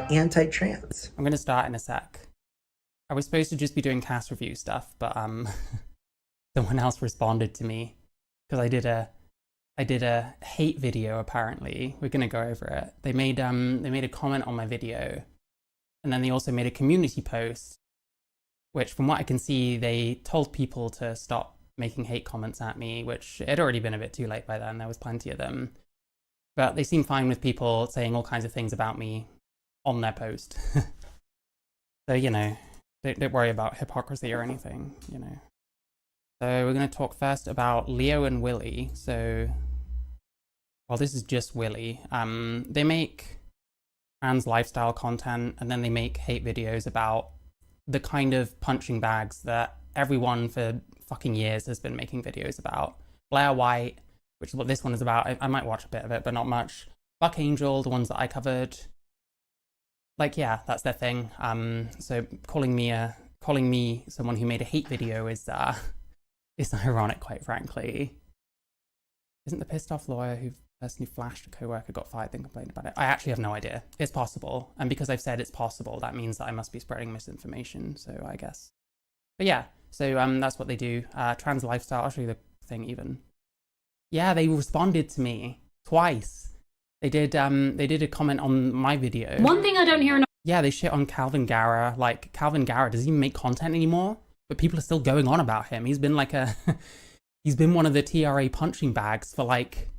are anti-trans. I'm gonna start in a sec. I was supposed to just be doing cast review stuff, but someone else responded to me because I did a hate video. Apparently, we're gonna go over it. They made a comment on my video, and then they also made a community post, which, from what I can see, they told people to stop making hate comments at me, which it had already been a bit too late by then. There was plenty of them, but they seem fine with people saying all kinds of things about me on their post. So, you know, don't worry about hypocrisy or anything, you know. So we're going to talk first about Leo and Willy. So, well, this is just Willy. They make trans lifestyle content, and then they make hate videos about the kind of punching bags that everyone for fucking years has been making videos about. Blair White, which is what this one is about. I might watch a bit of it, but not much. Buck Angel, the ones that I covered. Like, yeah, that's their thing. So calling me someone who made a hate video is ironic, quite frankly. Isn't the pissed off lawyer person who flashed a co-worker got fired then complained about it? I actually have no idea. It's possible, and because I've said it's possible, that means that I must be spreading misinformation. So I guess. But yeah, so that's what they do. Trans lifestyle. I'll show you the thing even. Yeah, they responded to me twice. They did a comment on my video. One thing I don't hear enough. Yeah, they shit on Calvin Garra. Like, Calvin Garra doesn't even make content anymore, but people are still going on about him. He's been like he's been one of the TRA punching bags for, like,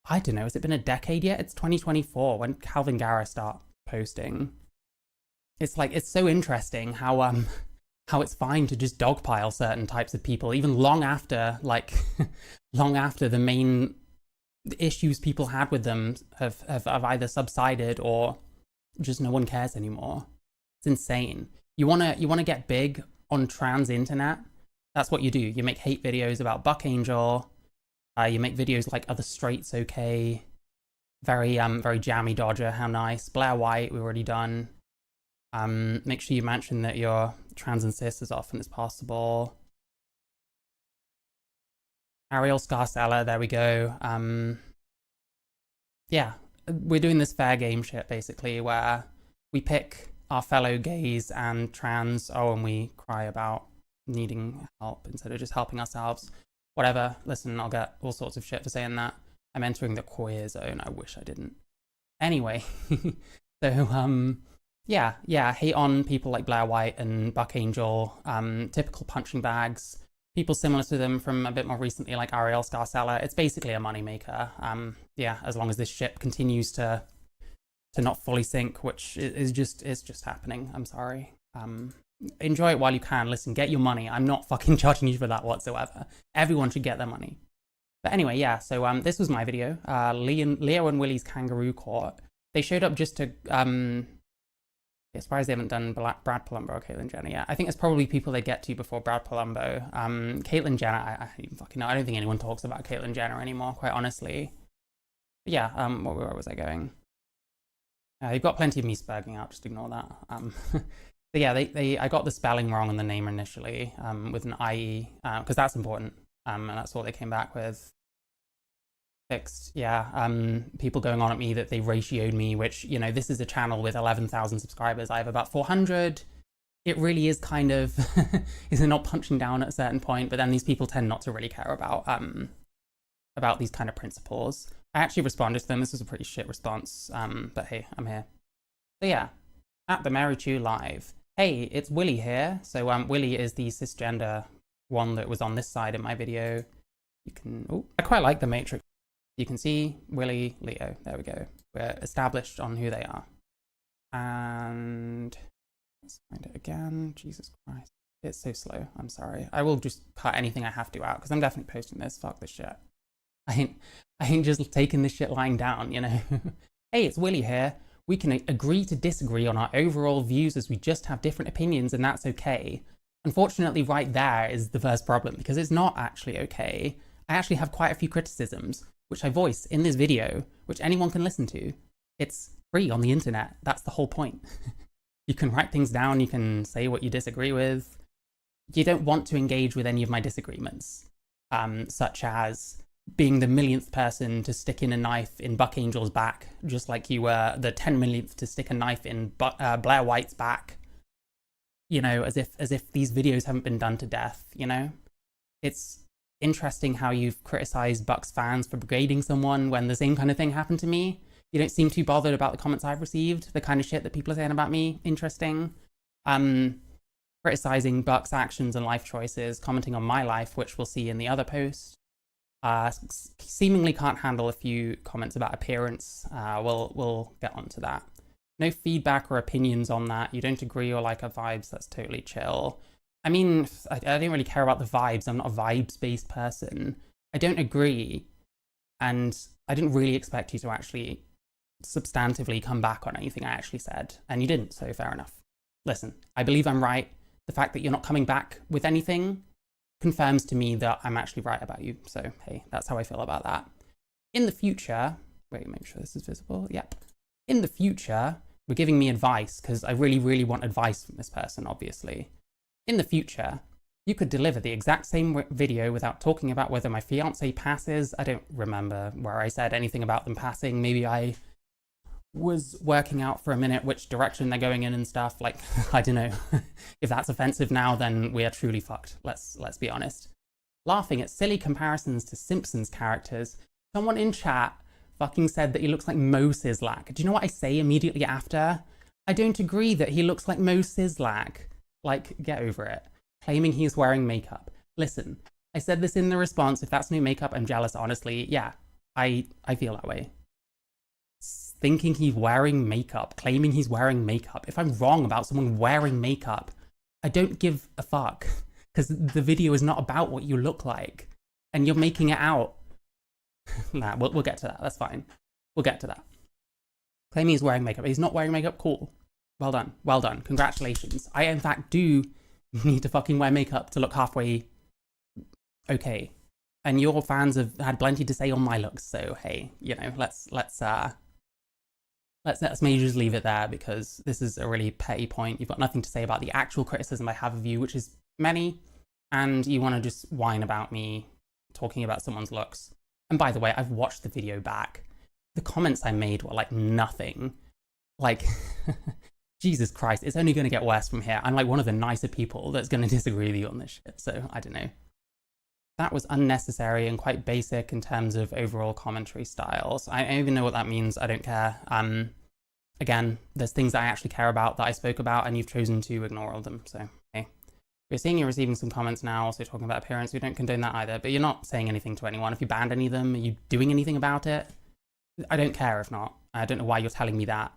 I don't know, has it been a decade yet? It's 2024 when Calvin Garra start posting. It's like, it's so interesting how it's fine to just dogpile certain types of people, even long after, like, long after the main issues people had with them have either subsided or just no one cares anymore. It's insane. You wanna get big on trans internet? That's what you do. You make hate videos about Buck Angel. You make videos like, are the straights okay? Very jammy Dodger, how nice. Blair White, we've already done. Make sure you mention that you're trans and cis as often as possible. Ariel Scarcella, there we go. Yeah, we're doing this fair game shit, basically, where we pick our fellow gays and trans, and we cry about needing help instead of just helping ourselves. Whatever, listen, I'll get all sorts of shit for saying that. I'm entering the queer zone, I wish I didn't. Anyway, so, yeah, hate on people like Blair White and Buck Angel, typical punching bags. People similar to them from a bit more recently, like Ariel Scarcella. It's basically a moneymaker. Yeah, as long as this ship continues to not fully sink, which is just happening. I'm sorry. Enjoy it while you can. Listen, get your money. I'm not fucking charging you for that whatsoever. Everyone should get their money. But anyway, yeah. So this was my video. Leo and Willy's Kangaroo Court. They showed up just to as far as they haven't done Brad Palumbo or Caitlyn Jenner yet. I think there's probably people they get to before Brad Palumbo. Caitlyn Jenner, I don't even fucking know. I don't think anyone talks about Caitlyn Jenner anymore, quite honestly. But yeah, where was I going? You've got plenty of me spurging out, just ignore that. So yeah, I got the spelling wrong on the name initially, with an IE, because that's important, and that's what they came back with. Fixed, yeah. People going on at me that they ratioed me, which, you know, this is a channel with 11,000 subscribers. I have about 400. It really is kind of, is it not punching down at a certain point? But then these people tend not to really care about these kind of principles. I actually responded to them. This was a pretty shit response, but hey, I'm here. So yeah, at themarychu live. Hey, it's Willy here. So Willy is the cisgender one that was on this side in my video. You can, oh, I quite like the matrix. You can see Willy, Leo. There we go. We're established on who they are. And let's find it again. Jesus Christ. It's so slow. I'm sorry. I will just cut anything I have to out because I'm definitely posting this. Fuck this shit. I ain't just taking this shit lying down, you know? Hey, it's Willy here. We can agree to disagree on our overall views as we just have different opinions, and that's okay. Unfortunately, right there is the first problem because it's not actually okay. I actually have quite a few criticisms, which I voice in this video, which anyone can listen to. It's free on the internet. That's the whole point. You can write things down. You can say what you disagree with. You don't want to engage with any of my disagreements, such as being the millionth person to stick in a knife in Buck Angel's back, just like you were the 10 millionth to stick a knife in Blair White's back. You know, as if these videos haven't been done to death, you know? It's interesting how you've criticized Buck's fans for brigading someone when the same kind of thing happened to me. You don't seem too bothered about the comments I've received, the kind of shit that people are saying about me. Interesting. Criticizing Buck's actions and life choices, commenting on my life, which we'll see in the other post. Seemingly can't handle a few comments about appearance. We'll get onto that. No feedback or opinions on that. You don't agree or like our vibes, that's totally chill. I mean, I don't really care about the vibes. I'm not a vibes-based person. I don't agree. And I didn't really expect you to actually substantively come back on anything I actually said. And you didn't, so fair enough. Listen, I believe I'm right. The fact that you're not coming back with anything confirms to me that I'm actually right about you. So, hey, that's how I feel about that. In the future, wait, make sure this is visible. Yep. In the future, we're giving me advice because I really, really want advice from this person, obviously. In the future, you could deliver the exact same video without talking about whether my fiance passes. I don't remember where I said anything about them passing. Maybe I was working out for a minute which direction they're going in and stuff. Like, I don't know. If that's offensive now, then we are truly fucked. Let's be honest. Laughing at silly comparisons to Simpsons characters. Someone in chat fucking said that he looks like Mo Sislak. Do you know what I say immediately after? I don't agree that he looks like Mo Sislak. Like, get over it. Claiming he's wearing makeup. Listen, I said this in the response. If that's no makeup, I'm jealous, honestly. Yeah, I feel that way. Thinking he's wearing makeup, claiming he's wearing makeup. If I'm wrong about someone wearing makeup, I don't give a fuck. Because the video is not about what you look like. And you're making it out. Nah, we'll get to that. That's fine. We'll get to that. Claiming he's wearing makeup. He's not wearing makeup. Cool. Well done. Well done. Congratulations. I, in fact, do need to fucking wear makeup to look halfway okay. And your fans have had plenty to say on my looks. So, hey, you know, let's maybe just leave it there because this is a really petty point. You've got nothing to say about the actual criticism I have of you, which is many. And you want to just whine about me talking about someone's looks. And by the way, I've watched the video back. The comments I made were like nothing. Like, Jesus Christ, it's only going to get worse from here. I'm like one of the nicer people that's going to disagree with you on this shit. So, I don't know. That was unnecessary and quite basic in terms of overall commentary styles. I don't even know what that means. I don't care. Again, there's things that I actually care about that I spoke about and you've chosen to ignore all of them. So, hey. We're seeing you're receiving some comments now, also talking about appearance. We don't condone that either, but you're not saying anything to anyone. If you banned any of them, are you doing anything about it? I don't care if not. I don't know why you're telling me that,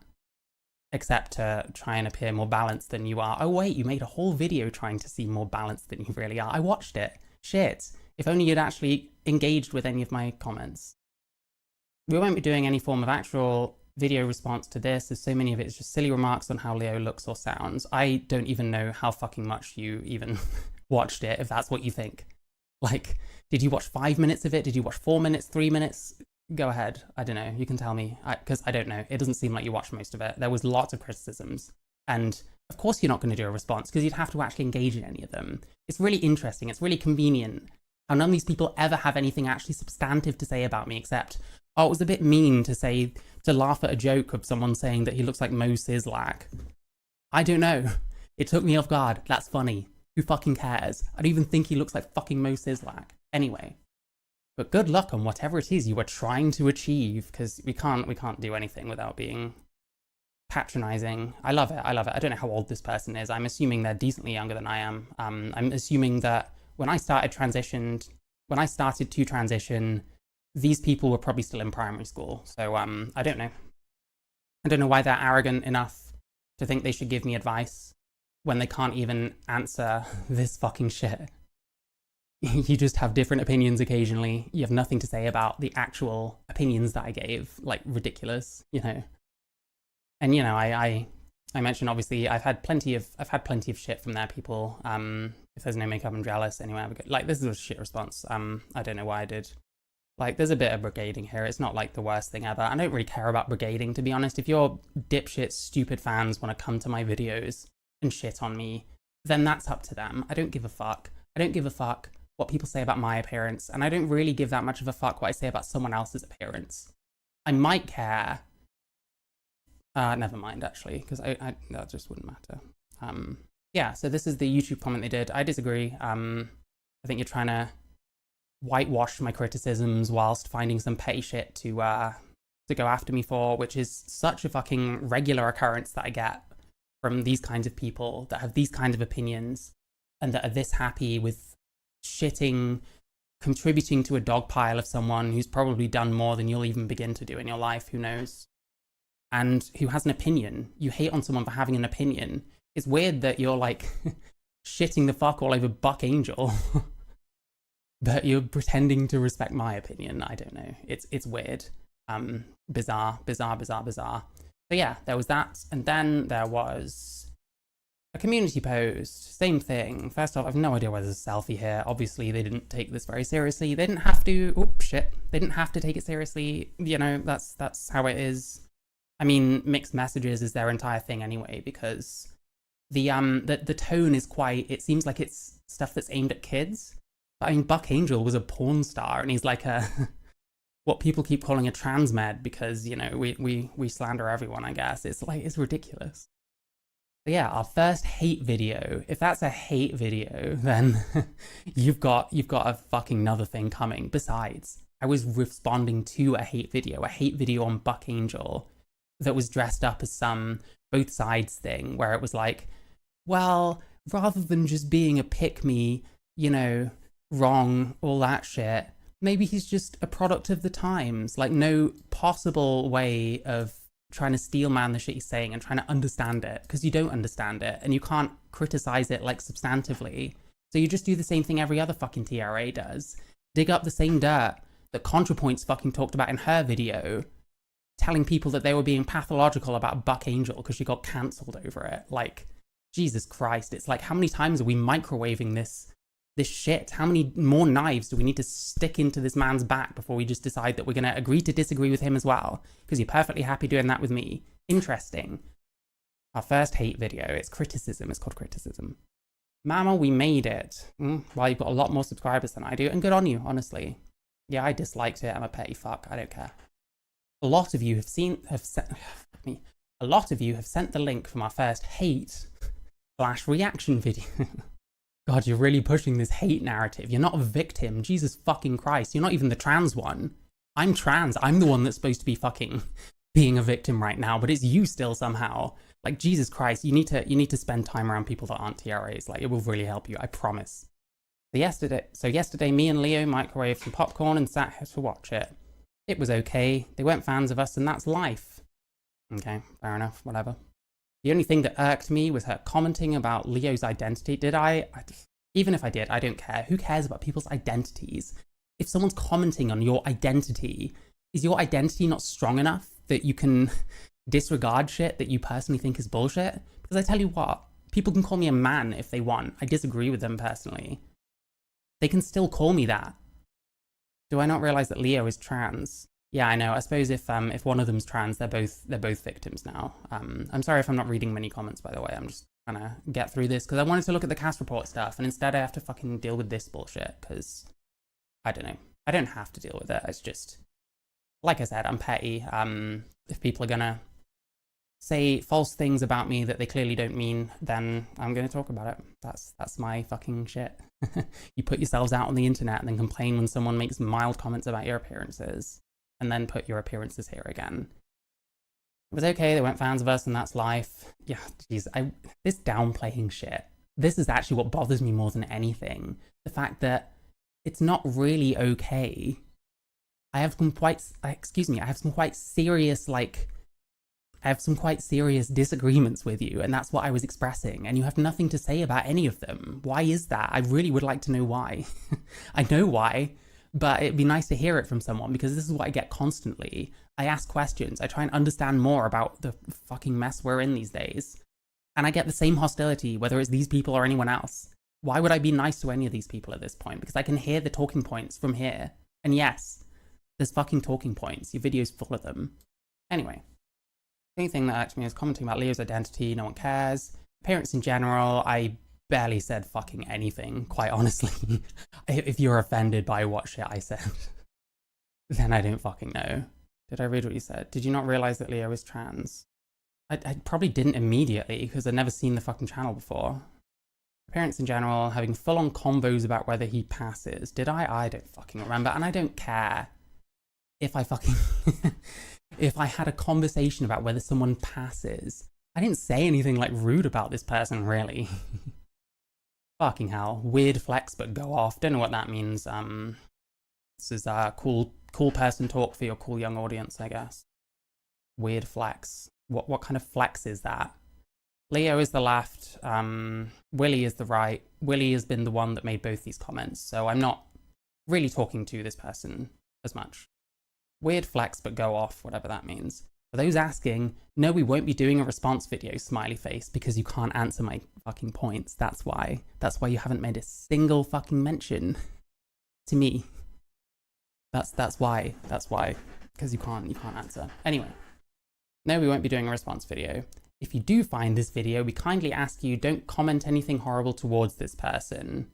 except to try and appear more balanced than you are. Oh wait, you made a whole video trying to seem more balanced than you really are. I watched it. Shit. If only you'd actually engaged with any of my comments. We won't be doing any form of actual video response to this, as so many of it is just silly remarks on how Leo looks or sounds. I don't even know how fucking much you even watched it, if that's what you think. Like, did you watch 5 minutes of it? Did you watch 4 minutes, 3 minutes? Go ahead. I don't know. You can tell me, because I don't know. It doesn't seem like you watched most of it. There was lots of criticisms. And of course you're not going to do a response, because you'd have to actually engage in any of them. It's really interesting. It's really convenient how none of these people ever have anything actually substantive to say about me, except, oh, it was a bit mean to laugh at a joke of someone saying that he looks like Mo Sislak. I don't know. It took me off guard. That's funny. Who fucking cares? I don't even think he looks like fucking Mo Sislak. Anyway. But good luck on whatever it is you were trying to achieve, because we can't do anything without being patronizing. I love it. I love it. I don't know how old this person is. I'm assuming they're decently younger than I am. I'm assuming that when I started to transition, these people were probably still in primary school. So I don't know. I don't know why they're arrogant enough to think they should give me advice when they can't even answer this fucking shit. You just have different opinions occasionally. You have nothing to say about the actual opinions that I gave. Like, ridiculous, you know. And, you know, I mentioned, obviously, I've had plenty of shit from their people. If there's no makeup, I'm jealous. Anyway, like, this is a shit response. I don't know why I did. Like, there's a bit of brigading here. It's not like the worst thing ever. I don't really care about brigading, to be honest. If your dipshit, stupid fans want to come to my videos and shit on me, then that's up to them. I don't give a fuck. I don't give a fuck what people say about my appearance, and I don't really give that much of a fuck what I say about someone else's appearance. I might care. Never mind, actually, because I that just wouldn't matter. Yeah, so this is the YouTube comment they did. I disagree. I think you're trying to whitewash my criticisms whilst finding some petty shit to go after me for, which is such a fucking regular occurrence that I get from these kinds of people that have these kinds of opinions and that are this happy with contributing to a dog pile of someone who's probably done more than you'll even begin to do in your life, who knows, and who has an opinion. You hate on someone for having an opinion. It's weird that you're like shitting the fuck all over Buck Angel, but you're pretending to respect my opinion. I don't know. It's weird. Bizarre. So yeah, there was that, and then there was a community post. Same thing. First off, I have no idea why there's a selfie here. Obviously, they didn't take this very seriously. They didn't have to. Oh shit! They didn't have to take it seriously. You know, that's how it is. I mean, mixed messages is their entire thing anyway, because the tone is quite. It seems like it's stuff that's aimed at kids. But I mean, Buck Angel was a porn star, and he's like a what people keep calling a trans med, because, you know, we slander everyone, I guess. It's like, it's ridiculous. But yeah, our first hate video. If that's a hate video, then you've got a fucking another thing coming. Besides, I was responding to a hate video on Buck Angel that was dressed up as some both sides thing, where it was like, well, rather than just being a pick-me, you know, wrong, all that shit, maybe he's just a product of the times. Like, no possible way of trying to steel man the shit he's saying and trying to understand it, because you don't understand it and you can't criticize it like substantively. So you just do the same thing every other fucking TRA does. Dig up the same dirt that ContraPoints fucking talked about in her video, telling people that they were being pathological about Buck Angel because she got cancelled over it. Like, Jesus Christ, it's like, how many times are we microwaving this shit? How many more knives do we need to stick into this man's back before we just decide that we're going to agree to disagree with him as well? Because you're perfectly happy doing that with me. Interesting. Our first hate video. It's criticism. It's called criticism. Mama, we made it. Well, you've got a lot more subscribers than I do, and good on you, honestly. Yeah, I disliked it. I'm a petty fuck. I don't care. A lot of you have sent the link from our first hate/reaction video. God, you're really pushing this hate narrative. You're not a victim. Jesus fucking Christ. You're not even the trans one. I'm trans. I'm the one that's supposed to be fucking being a victim right now, but it's you still somehow. Like, Jesus Christ, you need to spend time around people that aren't TRAs. Like, it will really help you, I promise. So yesterday, me and Leo microwaved some popcorn and sat here to watch it. It was okay. They weren't fans of us, and that's life. Okay, fair enough, whatever. The only thing that irked me was her commenting about Leo's identity. Even if I did, I don't care. Who cares about people's identities? If someone's commenting on your identity, is your identity not strong enough that you can disregard shit that you personally think is bullshit? Because I tell you what, people can call me a man if they want. I disagree with them personally. They can still call me that. Do I not realize that Leo is trans? Yeah, I know. I suppose if one of them's trans, they're both victims now. I'm sorry if I'm not reading many comments, by the way. I'm just trying to get through this because I wanted to look at the cast report stuff, and instead I have to fucking deal with this bullshit because I don't know. I don't have to deal with it. It's just, like I said, I'm petty. If people are gonna say false things about me that they clearly don't mean, then I'm gonna talk about it. That's my fucking shit. You put yourselves out on the internet and then complain when someone makes mild comments about your appearances, and then put your appearances here again. It was okay, they weren't fans of us, and that's life. Yeah, jeez, this downplaying shit. This is actually what bothers me more than anything. The fact that it's not really okay. I have some quite serious disagreements with you, and that's what I was expressing, and you have nothing to say about any of them. Why is that? I really would like to know why. I know why, but it'd be nice to hear it from someone, because this is what I get constantly. I ask questions, I try and understand more about the fucking mess we're in these days, and I get the same hostility, whether it's these people or anyone else. Why would I be nice to any of these people at this point? Because I can hear the talking points from here. And yes, there's fucking talking points. Your video's full of them. Anyway. The only thing that irked me is commenting about Leo's identity. No one cares. Appearance in general, I barely said fucking anything, quite honestly. If you're offended by what shit I said, then I don't fucking know. Did I read what you said? Did you not realize that Leo is trans? I probably didn't immediately because I'd never seen the fucking channel before. Appearance in general, having full-on convos about whether he passes. Did I? I don't fucking remember, and I don't care if I fucking... if I had a conversation about whether someone passes. I didn't say anything like rude about this person, really. Fucking hell. Weird flex, but go off. Don't know what that means. This is cool person talk for your cool young audience, I guess. Weird flex. What kind of flex is that? Leo is the left. Willy is the right. Willy has been the one that made both these comments, so I'm not really talking to this person as much. Weird flex, but go off, whatever that means. For those asking, no, we won't be doing a response video, smiley face, because you can't answer my fucking points. That's why. That's why you haven't made a single fucking mention to me. That's why. That's why. Because you can't answer. Anyway. No, we won't be doing a response video. If you do find this video, we kindly ask you don't comment anything horrible towards this person.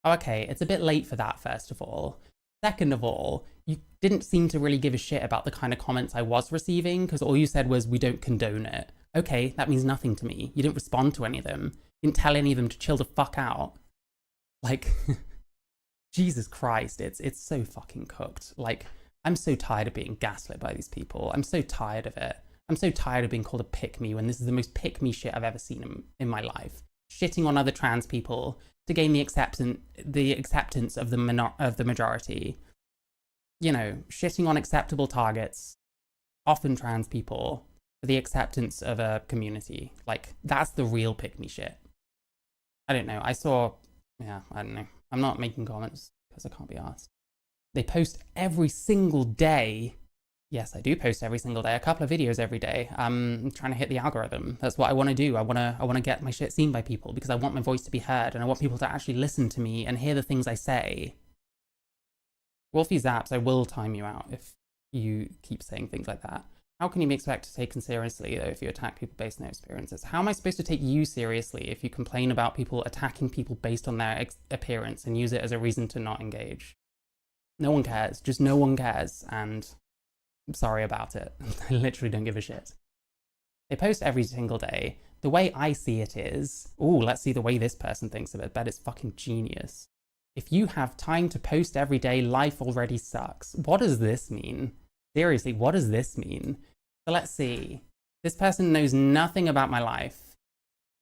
Oh, okay, it's a bit late for that, first of all. Second of all, you didn't seem to really give a shit about the kind of comments I was receiving, because all you said was, we don't condone it. Okay, that means nothing to me. You didn't respond to any of them. You didn't tell any of them to chill the fuck out. Like, Jesus Christ, it's so fucking cooked. Like, I'm so tired of being gaslit by these people. I'm so tired of it. I'm so tired of being called a pick-me when this is the most pick-me shit I've ever seen in my life. Shitting on other trans people to gain the acceptance of the majority. You know, shitting on acceptable targets, often trans people, for the acceptance of a community. Like, that's the real pick-me shit. I don't know. I don't know. I'm not making comments because I can't be asked. They post every single day. Yes, I do post every single day, a couple of videos every day. I'm trying to hit the algorithm. That's what I want to do. I want to get my shit seen by people because I want my voice to be heard and I want people to actually listen to me and hear the things I say. Wolfie Zaps, I will time you out if you keep saying things like that. How can you be expected to take taken seriously, though, if you attack people based on their experiences? How am I supposed to take you seriously if you complain about people attacking people based on their appearance and use it as a reason to not engage? No one cares. Just no one cares, and I'm sorry about it. I literally don't give a shit. They post every single day. The way I see it is, ooh, let's see the way this person thinks of it. Bet it's fucking genius. If you have time to post every day, life already sucks. What does this mean? Seriously, what does this mean? So let's see. This person knows nothing about my life,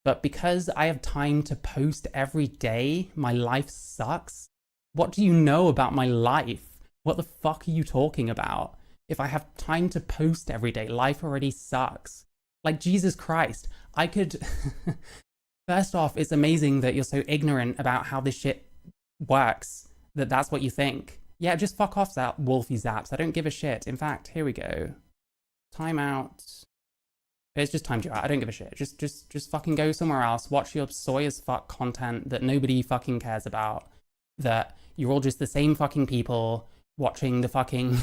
but because I have time to post every day, my life sucks? What do you know about my life? What the fuck are you talking about? If I have time to post every day, life already sucks. Like, Jesus Christ, I could... First off, it's amazing that you're so ignorant about how this shit works, that that's what you think. Yeah, just fuck off, Wolfie Zaps. I don't give a shit. In fact, here we go. Timeout. It's just timed you out. I don't give a shit. Just fucking go somewhere else. Watch your soy as fuck content that nobody fucking cares about. That you're all just the same fucking people watching the fucking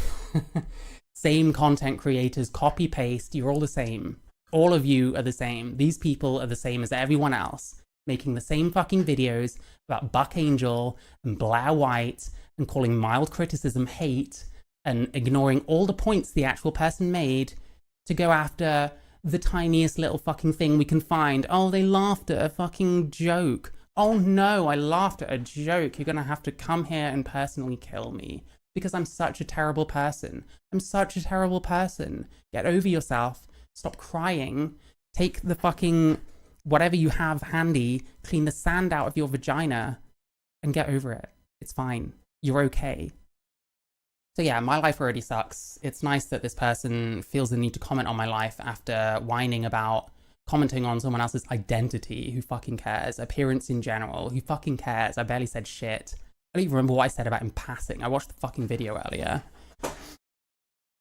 same content creators copy paste. You're all the same. All of you are the same. These people are the same as everyone else, making the same fucking videos about Buck Angel and Blair White and calling mild criticism hate and ignoring all the points the actual person made to go after the tiniest little fucking thing we can find. Oh, they laughed at a fucking joke. Oh no, I laughed at a joke. You're gonna have to come here and personally kill me because I'm such a terrible person. I'm such a terrible person. Get over yourself. Stop crying. Take the fucking whatever you have handy, clean the sand out of your vagina and get over it. It's fine. You're okay. So yeah, my life already sucks. It's nice that this person feels the need to comment on my life after whining about commenting on someone else's identity. Who fucking cares? Appearance in general. Who fucking cares? I barely said shit. I don't even remember what I said about him passing. I watched the fucking video earlier.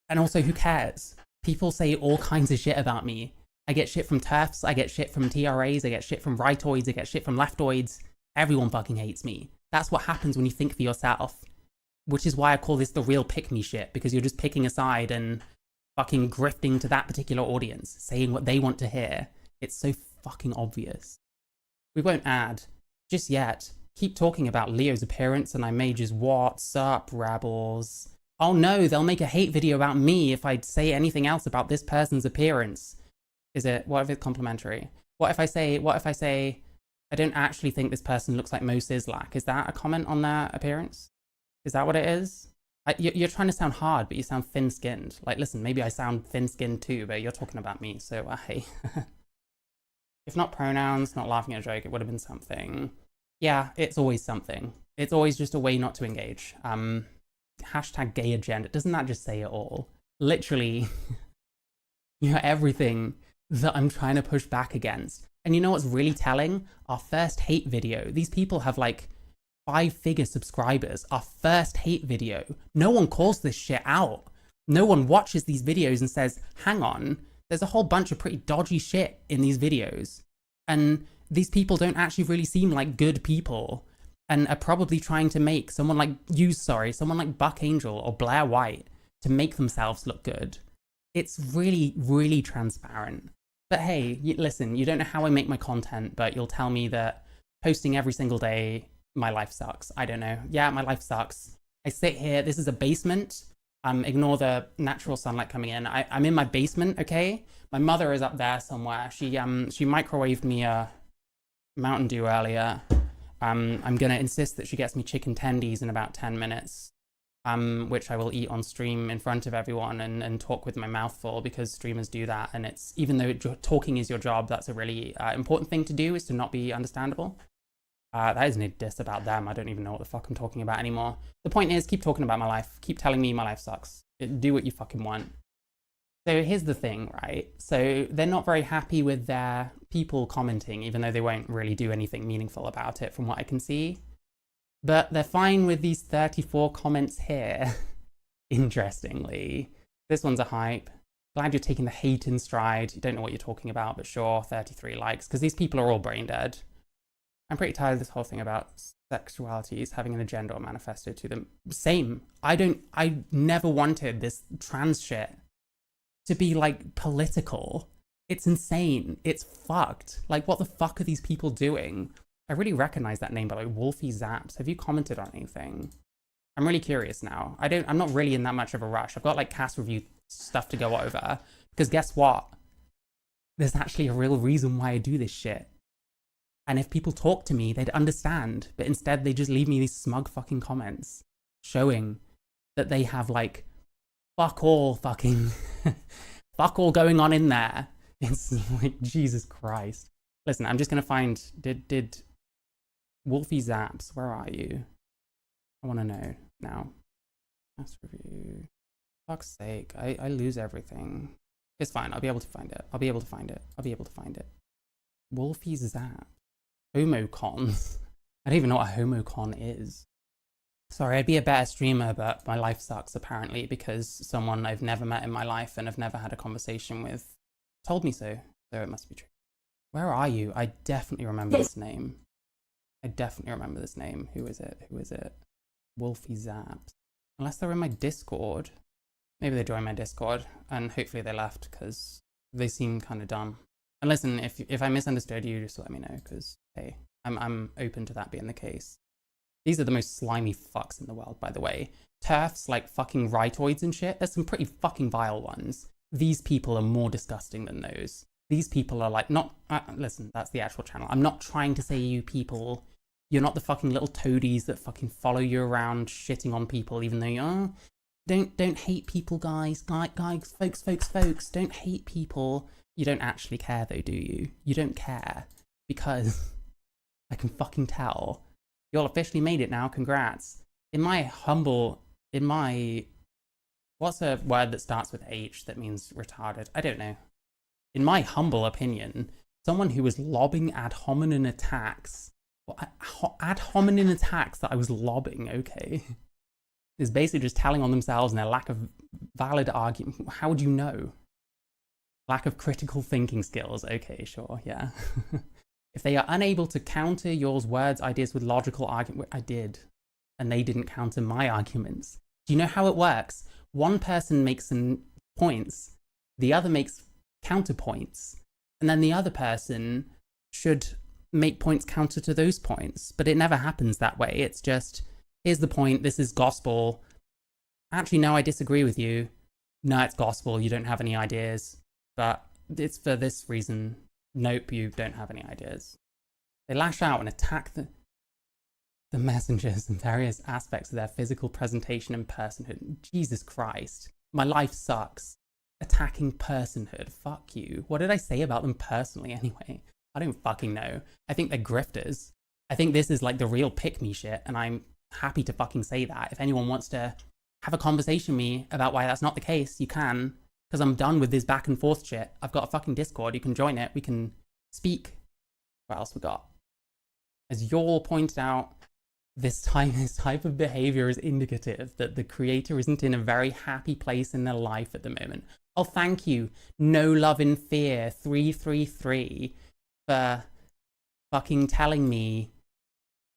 And also, who cares? People say all kinds of shit about me. I get shit from TERFs, I get shit from TRAs, I get shit from rightoids, I get shit from leftoids. Everyone fucking hates me. That's what happens when you think for yourself. Which is why I call this the real pick-me shit, because you're just picking a side and fucking grifting to that particular audience, saying what they want to hear. It's so fucking obvious. We won't add just yet. Keep talking about Leo's appearance and I may just what's up, rebels. Oh no, they'll make a hate video about me if I say anything else about this person's appearance. Is it, what if it's complimentary? What if I say, I don't actually think this person looks like Mo Sislak? Is that a comment on their appearance? Is that what it is? You're trying to sound hard, but you sound thin-skinned. Like, listen, maybe I sound thin-skinned too, but you're talking about me, so hey. If not pronouns, not laughing at a joke, it would have been something. Yeah, it's always something. It's always just a way not to engage. Hashtag gay agenda. Doesn't that just say it all? Literally, you're everything that I'm trying to push back against. And you know what's really telling? Our first hate video. These people have like 5-figure subscribers. Our first hate video. No one calls this shit out. No one watches these videos and says, hang on, there's a whole bunch of pretty dodgy shit in these videos. And these people don't actually really seem like good people and are probably trying to make someone like Buck Angel or Blair White to make themselves look good. It's really, really transparent. But hey, listen, you don't know how I make my content, but you'll tell me that posting every single day, my life sucks. I don't know. Yeah, my life sucks. I sit here, this is a basement. Ignore the natural sunlight coming in. I'm in my basement, okay? My mother is up there somewhere. She microwaved me a Mountain Dew earlier. I'm gonna insist that she gets me chicken tendies in about 10 minutes, which I will eat on stream in front of everyone and talk with my mouth full, because streamers do that. And it's, even though talking is your job, that's a really important thing to do, is to not be understandable. That isn't a diss about them. I don't even know what the fuck I'm talking about anymore. The point is, keep talking about my life. Keep telling me my life sucks. Do what you fucking want. So here's the thing, right? So they're not very happy with their people commenting, even though they won't really do anything meaningful about it from what I can see. But they're fine with these 34 comments here. Interestingly. This one's a hype. Glad you're taking the hate in stride. You don't know what you're talking about, but sure, 33 likes, because these people are all brain dead. I'm pretty tired of this whole thing about sexualities having an agenda or manifesto to them. Same. I never wanted this trans shit to be like political. It's insane. It's fucked. Like, what the fuck are these people doing? I really recognize that name, but like Wolfie Zaps. Have you commented on anything? I'm really curious now. I'm not really in that much of a rush. I've got like cast review stuff to go over, because guess what? There's actually a real reason why I do this shit. And if people talk to me, they'd understand. But instead, they just leave me these smug fucking comments showing that they have like fuck all fucking fuck all going on in there. It's like, Jesus Christ. Listen, I'm just gonna find, did Wolfie Zaps, where are you? I wanna know now. Cast review. Fuck's sake, I lose everything. It's fine, I'll be able to find it. I'll be able to find it. I'll be able to find it. Wolfie Zap. Homocons. I don't even know what a homocon is. Sorry, I'd be a better streamer, but my life sucks apparently, because someone I've never met in my life and have never had a conversation with told me so. So it must be true. Where are you? I definitely remember this name. I definitely remember this name. Who is it? Who is it? Wolfie Zaps. Unless they're in my Discord. Maybe they joined my Discord and hopefully they left because they seem kind of dumb. And listen, if I misunderstood you, just let me know, because hey, I'm open to that being the case. These are the most slimy fucks in the world, by the way. TERFs like fucking rightoids and shit. There's some pretty fucking vile ones. These people are more disgusting than those. These people are like not. Listen, that's the actual channel. I'm not trying to say you people. You're not the fucking little toadies that fucking follow you around shitting on people, even though you don't hate people, guys. Guys, folks. Don't hate people. You don't actually care though, do you? You don't care, because I can fucking tell. You all officially made it now, congrats. What's a word that starts with H that means retarded? I don't know. In my humble opinion, someone who was lobbing ad hominem attacks, ad hominem attacks that I was lobbing, okay, is basically just telling on themselves and their lack of valid argument. How would you know? Lack of critical thinking skills. Okay, sure, yeah. If they are unable to counter your words, ideas with logical argument, I did, and they didn't counter my arguments. Do you know how it works? One person makes some points, the other makes counterpoints, and then the other person should make points counter to those points, but it never happens that way. It's just, here's the point, this is gospel. Actually, no, I disagree with you. No, it's gospel, you don't have any ideas. But it's for this reason. Nope, you don't have any ideas. They lash out and attack the messengers in various aspects of their physical presentation and personhood. Jesus Christ. My life sucks. Attacking personhood. Fuck you. What did I say about them personally anyway? I don't fucking know. I think they're grifters. I think this is like the real pick-me shit, and I'm happy to fucking say that. If anyone wants to have a conversation with me about why that's not the case, you can, because I'm done with this back and forth shit. I've got a fucking Discord. You can join it. We can speak. What else we got? As Yor pointed out, this type of behavior is indicative that the creator isn't in a very happy place in their life at the moment. Oh, thank you. No Love in Fear 333 for fucking telling me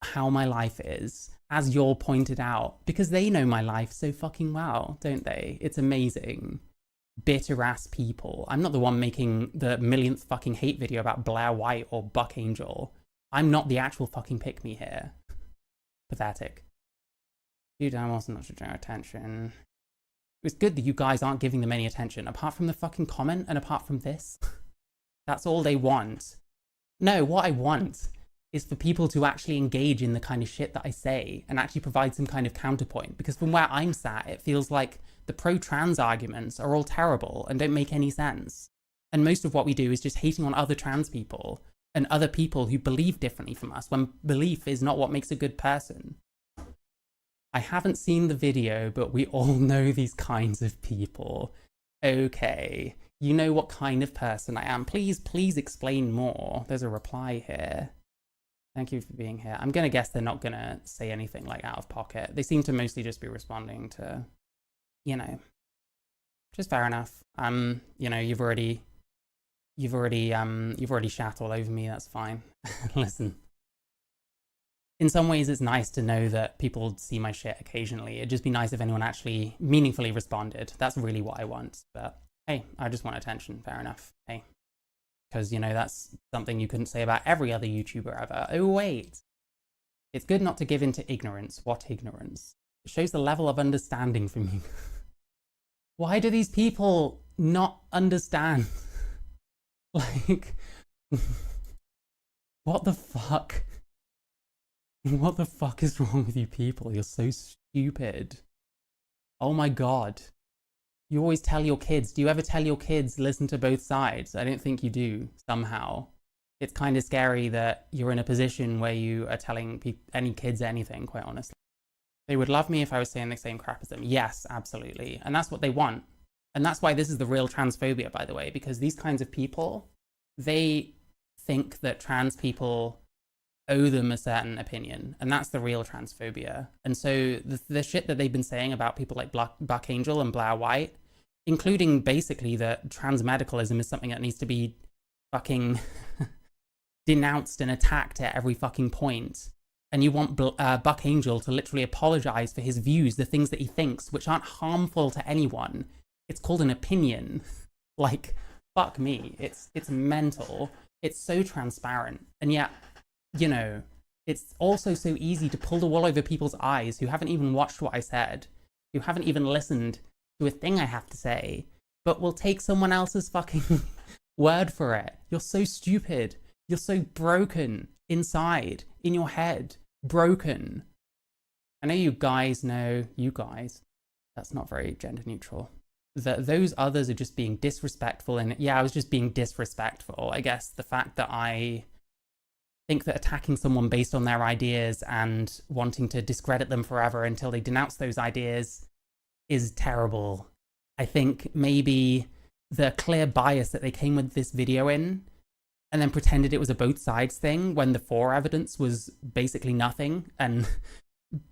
how my life is, as Yor pointed out, because they know my life so fucking well, don't they? It's amazing. Bitter ass people. I'm not the one making the millionth fucking hate video about Blair White or Buck Angel. I'm not the actual fucking pick me here. Pathetic. Dude, I wasn't not to draw attention. It's good that you guys aren't giving them any attention, apart from the fucking comment and apart from this. That's all they want. No, what I want is for people to actually engage in the kind of shit that I say and actually provide some kind of counterpoint. Because from where I'm sat, it feels like the pro-trans arguments are all terrible and don't make any sense. And most of what we do is just hating on other trans people and other people who believe differently from us, when belief is not what makes a good person. I haven't seen the video, but we all know these kinds of people. Okay, you know what kind of person I am. Please explain more. There's a reply here. Thank you for being here. I'm gonna guess they're not gonna say anything like out of pocket. They seem to mostly just be responding to, you know, just fair enough. You know, you've already shat all over me, that's fine. Listen. In some ways, it's nice to know that people see my shit occasionally. It'd just be nice if anyone actually meaningfully responded. That's really what I want. But hey, I just want attention, fair enough. Hey. Because, you know, that's something you couldn't say about every other YouTuber ever. Oh, wait. It's good not to give in to ignorance. What ignorance? It shows the level of understanding from you. Why do these people not understand? Like, what the fuck? What the fuck is wrong with you people? You're so stupid. Oh my god. You always tell your kids. Do you ever tell your kids listen to both sides? I don't think you do, somehow. It's kind of scary that you're in a position where you are telling any kids anything, quite honestly. They would love me if I was saying the same crap as them. Yes, absolutely. And that's what they want. And that's why this is the real transphobia, by the way, because these kinds of people, they think that trans people owe them a certain opinion, and that's the real transphobia. And so the shit that they've been saying about people like Buck Angel and Blair White, including basically that trans medicalism is something that needs to be fucking denounced and attacked at every fucking point. And you want Buck Angel to literally apologize for his views, the things that he thinks, which aren't harmful to anyone. It's called an opinion. Like, fuck me. It's mental. It's so transparent. And yet, you know, it's also so easy to pull the wool over people's eyes who haven't even watched what I said, who haven't even listened to a thing I have to say, but will take someone else's fucking word for it. You're so stupid. You're so broken inside, in your head. Broken. I know you guys know, you guys, that's not very gender neutral. That those others are just being disrespectful, and yeah, I was just being disrespectful. I guess the fact that I think that attacking someone based on their ideas and wanting to discredit them forever until they denounce those ideas is terrible. I think maybe the clear bias that they came with this video in and then pretended it was a both sides thing when the for evidence was basically nothing, and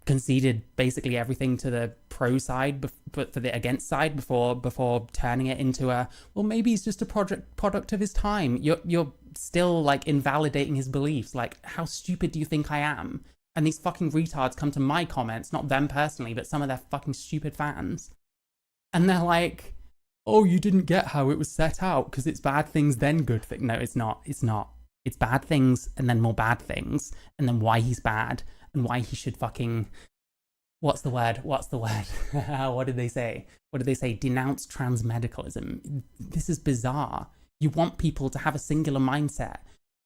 conceded basically everything to the pro side but for the against side before turning it into a, well, maybe he's just a product of his time. You're still like invalidating his beliefs. Like, how stupid do you think I am? And these fucking retards come to my comments, not them personally, but some of their fucking stupid fans, and they're like, oh, you didn't get how it was set out because it's bad things then good thing. No, it's not. It's bad things and then more bad things, and then why he's bad and why he should fucking, what's the word? What did they say? Denounce transmedicalism. This is bizarre. You want people to have a singular mindset.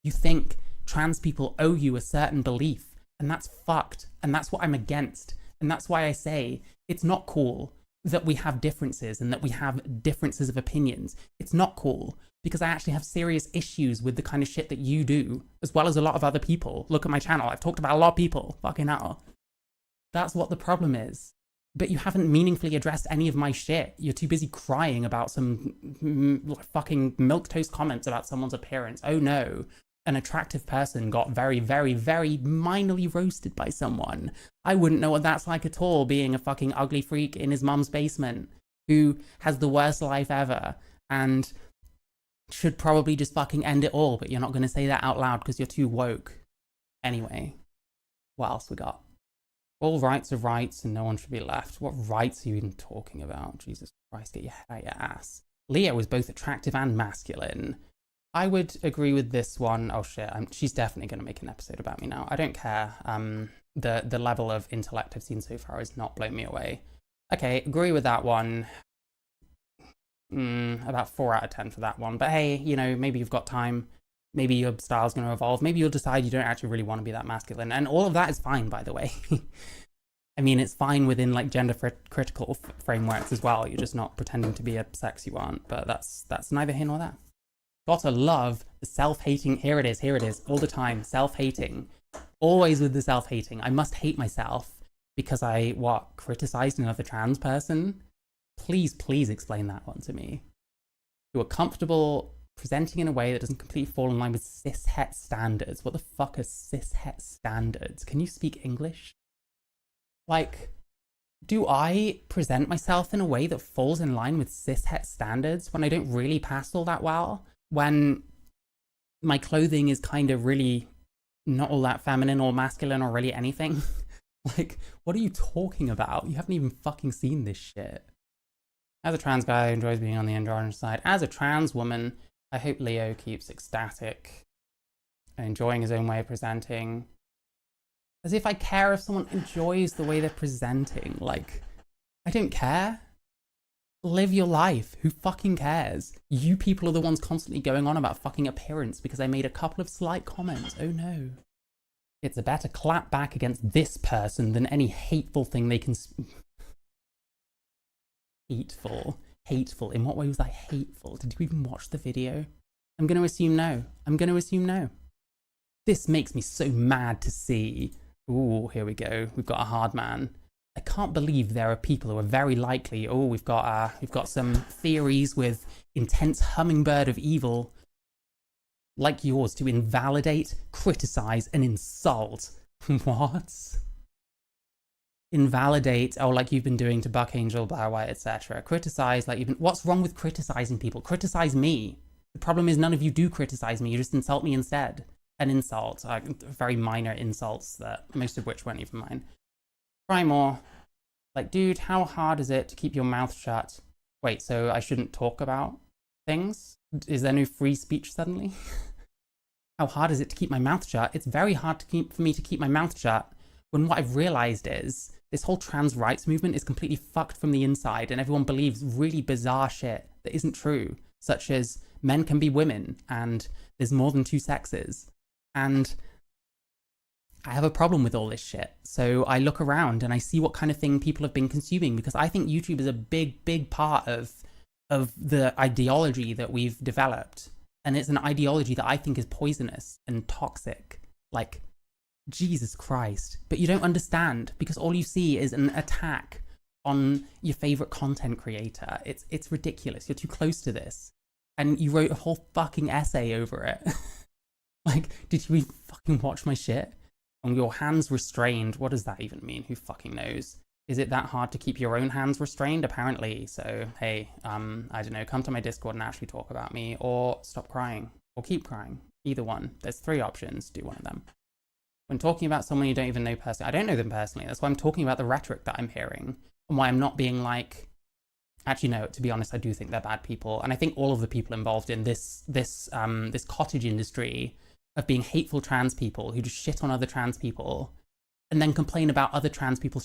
You think trans people owe you a certain belief, and that's fucked. And that's what I'm against. And that's why I say it's not cool that we have differences and that we have differences of opinions. It's not cool because I actually have serious issues with the kind of shit that you do, as well as a lot of other people. Look at my channel. I've talked about a lot of people. Fucking hell. That's what the problem is. But you haven't meaningfully addressed any of my shit. You're too busy crying about some fucking milquetoast comments about someone's appearance. Oh no, an attractive person got very, very, very minorly roasted by someone. I wouldn't know what that's like at all, being a fucking ugly freak in his mum's basement who has the worst life ever and should probably just fucking end it all, but you're not going to say that out loud because you're too woke. Anyway, what else we got? All rights are rights and no one should be left. What rights are you even talking about? Jesus Christ, get your head out your ass. Leo is both attractive and masculine. I would agree with this one. Oh shit, she's definitely going to make an episode about me now. I don't care. The level of intellect I've seen so far has not blown me away. Okay, agree with that one. About 4 out of 10 for that one. But hey, you know, maybe you've got time. Maybe your style's going to evolve. Maybe you'll decide you don't actually really want to be that masculine. And all of that is fine, by the way. I mean, it's fine within like gender critical frameworks as well. You're just not pretending to be a sex you aren't. But that's neither here nor there. Gotta love the self-hating. Here it is, all the time. Self-hating. Always with the self-hating. I must hate myself because I, criticized another trans person? Please explain that one to me. You are comfortable presenting in a way that doesn't completely fall in line with cis-het standards. What the fuck are cis-het standards? Can you speak English? Like, do I present myself in a way that falls in line with cis-het standards when I don't really pass all that well? When my clothing is kind of really not all that feminine or masculine or really anything? Like, what are you talking about? You haven't even fucking seen this shit. As a trans guy who enjoys being on the androgynous side, as a trans woman, I hope Leo keeps ecstatic and enjoying his own way of presenting. As if I care if someone enjoys the way they're presenting. Like, I don't care. Live your life. Who fucking cares? You people are the ones constantly going on about fucking appearance because I made a couple of slight comments. Oh no. It's a better clap back against this person than any hateful thing they can... Hateful. In what way was I hateful? Did you even watch the video? I'm going to assume no. This makes me so mad to see. Ooh, here we go. We've got a hard man. I can't believe there are people who are very likely. Oh, we've got some theories with intense hummingbird of evil like yours to invalidate, criticize, and insult. What? Invalidate, oh, like you've been doing to Buck Angel, Blair White, etc. Criticize, like you've been... What's wrong with criticizing people? Criticize me. The problem is none of you do criticize me. You just insult me instead. An insult, very minor insults that most of which weren't even mine. Try more. Like, dude, how hard is it to keep your mouth shut? Wait, so I shouldn't talk about things? Is there no free speech suddenly? How hard is it to keep my mouth shut? It's very hard for me to keep my mouth shut when what I've realized is this whole trans rights movement is completely fucked from the inside and everyone believes really bizarre shit that isn't true, such as men can be women and there's more than 2 sexes. And I have a problem with all this shit. So I look around and I see what kind of thing people have been consuming because I think YouTube is a big part of the ideology that we've developed. And it's an ideology that I think is poisonous and toxic. Like, Jesus Christ. But you don't understand because all you see is an attack on your favorite content creator. It's ridiculous. You're too close to this. And you wrote a whole fucking essay over it. Like, did you even fucking watch my shit? And your hands restrained. What does that even mean? Who fucking knows? Is it that hard to keep your own hands restrained? Apparently. So, hey, I don't know, come to my Discord and actually talk about me, or stop crying, or keep crying. Either one. There's 3 options. Do one of them. When talking about someone you don't even know personally, I don't know them personally. That's why I'm talking about the rhetoric that I'm hearing, and why I'm not being like, actually, no, to be honest, I do think they're bad people. And I think all of the people involved in this cottage industry of being hateful trans people who just shit on other trans people and then complain about other trans people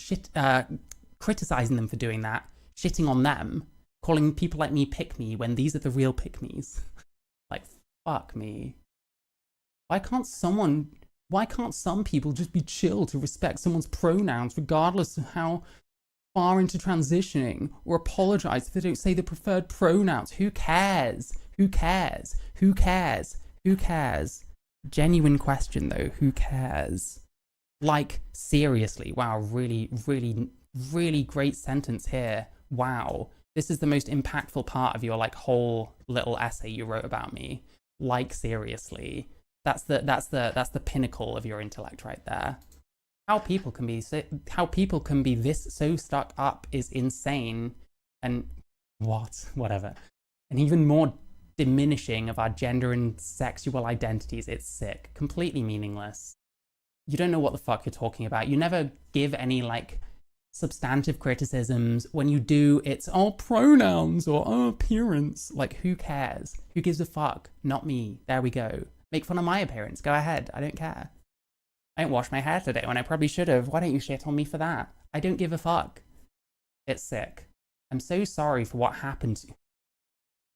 criticizing them for doing that, shitting on them, calling people like me pick me when these are the real pick me's. Like, fuck me. Why can't some people just be chill to respect someone's pronouns regardless of how far into transitioning, or apologize if they don't say the preferred pronouns? Who cares? Who cares? Who cares? Who cares? Genuine question though, who cares? Like, seriously, wow, really, really, really great sentence here. Wow. This is the most impactful part of your like whole little essay you wrote about me. Like, seriously. That's the pinnacle of your intellect right there. How people can be this so stuck up is insane, and whatever. And even more diminishing of our gender and sexual identities. It's sick. Completely meaningless. You don't know what the fuck you're talking about. You never give any like substantive criticisms. When you do, it's all pronouns or appearance. Like, who cares? Who gives a fuck? Not me. There we go. Make fun of my appearance. Go ahead. I don't care. I didn't wash my hair today when I probably should have. Why don't you shit on me for that? I don't give a fuck. It's sick. I'm so sorry for what happened to you.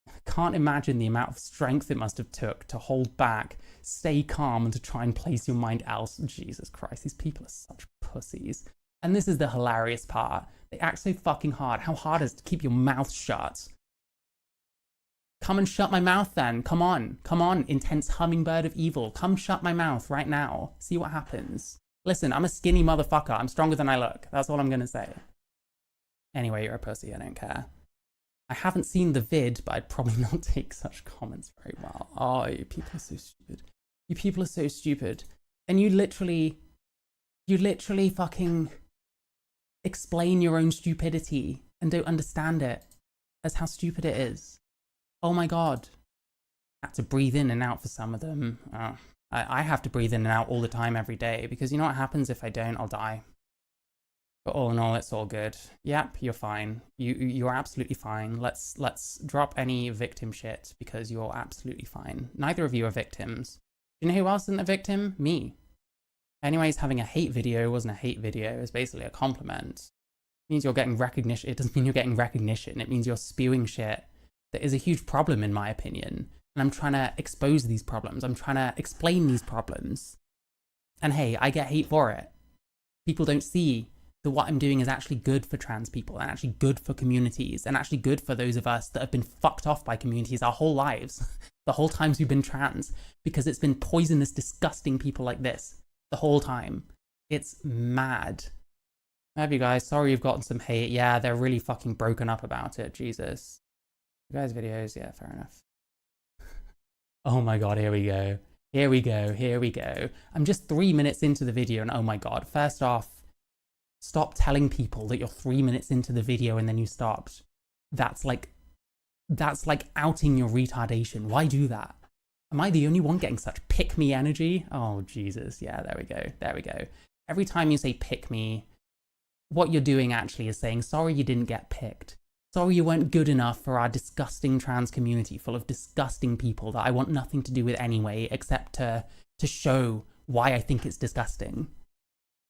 I can't imagine the amount of strength it must have took to hold back, stay calm, and to try and place your mind else. Jesus Christ, these people are such pussies. And this is the hilarious part. They act so fucking hard. How hard is it to keep your mouth shut? Come and shut my mouth then. Come on. Come on, intense hummingbird of evil. Come shut my mouth right now. See what happens. Listen, I'm a skinny motherfucker. I'm stronger than I look. That's all I'm gonna say. Anyway, you're a pussy. I don't care. I haven't seen the vid, but I'd probably not take such comments very well. Oh, you people are so stupid. You people are so stupid. And you literally fucking explain your own stupidity and don't understand it as how stupid it is. Oh my God. I have to breathe in and out for some of them. I have to breathe in and out all the time every day, because you know what happens if I don't? I'll die. But all in all, it's all good. Yep, you're fine. You're absolutely fine. Let's drop any victim shit, because you're absolutely fine. Neither of you are victims. Do you know who else isn't a victim? Me. Anyways, having a hate video wasn't a hate video. It's basically a compliment. It means you're getting recognition. It doesn't mean you're getting recognition. It means you're spewing shit that is a huge problem, in my opinion. And I'm trying to expose these problems. I'm trying to explain these problems. And hey, I get hate for it. People don't see that what I'm doing is actually good for trans people, and actually good for communities, and actually good for those of us that have been fucked off by communities our whole lives, the whole times we've been trans, because it's been poisonous, disgusting people like this the whole time. It's mad. Love you guys. Sorry you've gotten some hate. Yeah, they're really fucking broken up about it. Jesus. You guys' videos, yeah, fair enough. Oh my God, here we go. Here we go. Here we go. I'm just 3 minutes into the video, and oh my God, first off, stop telling people that you're 3 minutes into the video and then you stopped. That's like outing your retardation. Why do that? Am I the only one getting such pick me energy? Oh, Jesus. Yeah, there we go. There we go. Every time you say pick me, what you're doing actually is saying, sorry you didn't get picked. Sorry you weren't good enough for our disgusting trans community full of disgusting people that I want nothing to do with anyway, except to show why I think it's disgusting.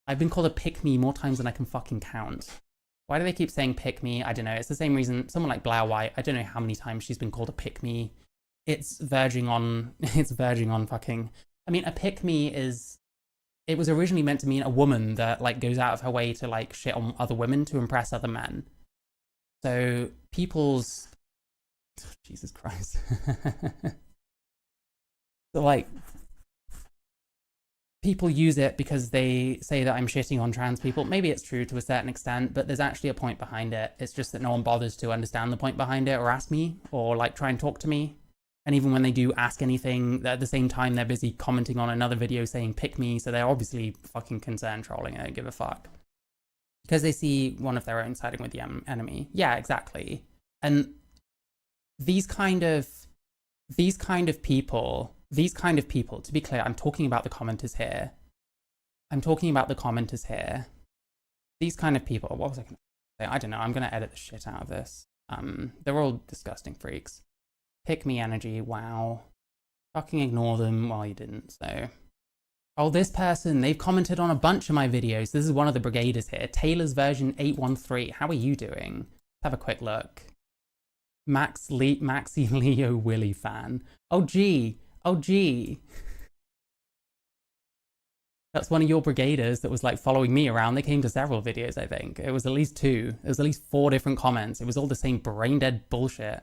I've been called a pick me more times than I can fucking count. Why do they keep saying pick me? I don't know. It's the same reason someone like Blair White, I don't know how many times she's been called a pick me. It's verging on fucking, I mean, a pick me is, it was originally meant to mean a woman that like goes out of her way to like shit on other women to impress other men. So people's, oh, Jesus Christ. So like, people use it because they say that I'm shitting on trans people. Maybe it's true to a certain extent, but there's actually a point behind it. It's just that no one bothers to understand the point behind it or ask me or like try and talk to me. And even when they do ask anything, at the same time, they're busy commenting on another video saying pick me. So they're obviously fucking concerned trolling. I don't give a fuck. Because they see one of their own siding with the enemy. Yeah, exactly. And these kind of people, to be clear, I'm talking about the commenters here. These kind of people, what was I going to say? I don't know. I'm going to edit the shit out of this. They're all disgusting freaks. Pick me energy. Wow. Fucking ignore them while you didn't, so. Oh, this person, they've commented on a bunch of my videos. This is one of the brigaders here. Taylor's version 813. How are you doing? Let's have a quick look. Maxi Leo Willy fan. Oh, gee. Oh, gee. That's one of your brigaders that was like following me around. They came to several videos, I think. It was at least 2. It was at least 4 different comments. It was all the same brain dead bullshit.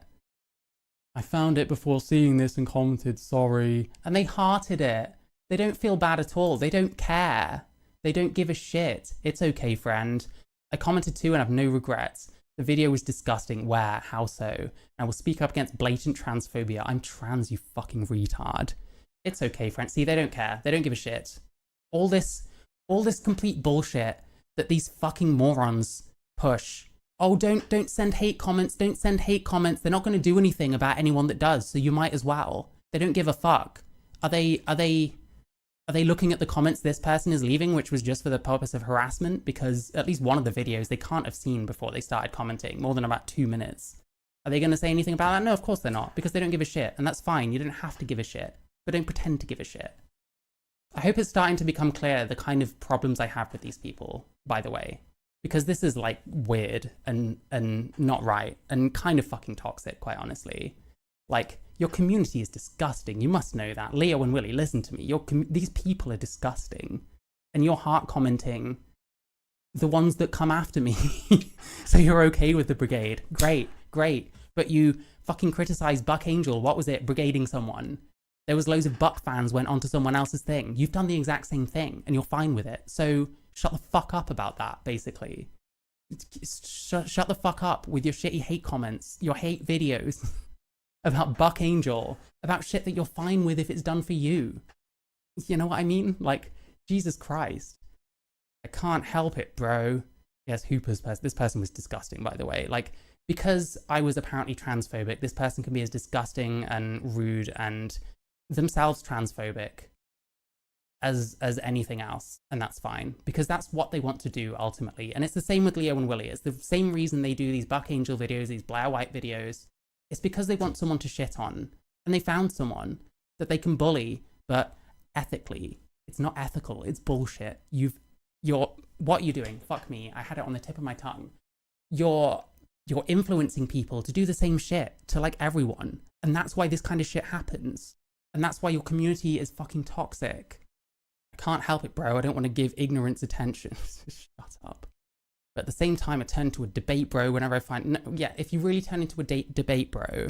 I found it before seeing this and commented, sorry. And they hearted it. They don't feel bad at all. They don't care. They don't give a shit. It's okay, friend. I commented too and have no regrets. The video was disgusting. Where? How so? I will speak up against blatant transphobia. I'm trans, you fucking retard. It's okay, friend. See, they don't care. They don't give a shit. All this complete bullshit that these fucking morons push. Oh, don't send hate comments. Don't send hate comments. They're not going to do anything about anyone that does, so you might as well. They don't give a fuck. Are they looking at the comments this person is leaving, which was just for the purpose of harassment? Because at least one of the videos they can't have seen before they started commenting, more than about 2 minutes. Are they going to say anything about that? No, of course they're not, because they don't give a shit, and that's fine. You don't have to give a shit, but don't pretend to give a shit. I hope it's starting to become clear the kind of problems I have with these people, by the way, because this is like weird and not right and kind of fucking toxic, quite honestly. Like, your community is disgusting. You must know that. Leo and Willy, listen to me. These people are disgusting. And you're heart commenting the ones that come after me. So you're okay with the brigade. Great, great. But you fucking criticized Buck Angel. What was it? Brigading someone. There was loads of Buck fans went onto someone else's thing. You've done the exact same thing and you're fine with it. So shut the fuck up about that, basically. Shut the fuck up with your shitty hate comments, your hate videos. About Buck Angel, about shit that you're fine with if it's done for you. You know what I mean? Like, Jesus Christ. I can't help it, bro. Yes, Hooper's person. This person was disgusting, by the way. Like, because I was apparently transphobic, this person can be as disgusting and rude and themselves transphobic as anything else. And that's fine. Because that's what they want to do, ultimately. And it's the same with Leo and Willy. It's the same reason they do these Buck Angel videos, these Blair White videos. It's because they want someone to shit on. And they found someone that they can bully, but ethically. It's not ethical. It's bullshit. What are you doing? Fuck me. I had it on the tip of my tongue. You're influencing people to do the same shit to like everyone. And that's why this kind of shit happens. And that's why your community is fucking toxic. I can't help it, bro. I don't want to give ignorance attention. Shut up. But at the same time, I turn to a debate bro whenever I find... No, yeah, if you really turn into a debate bro,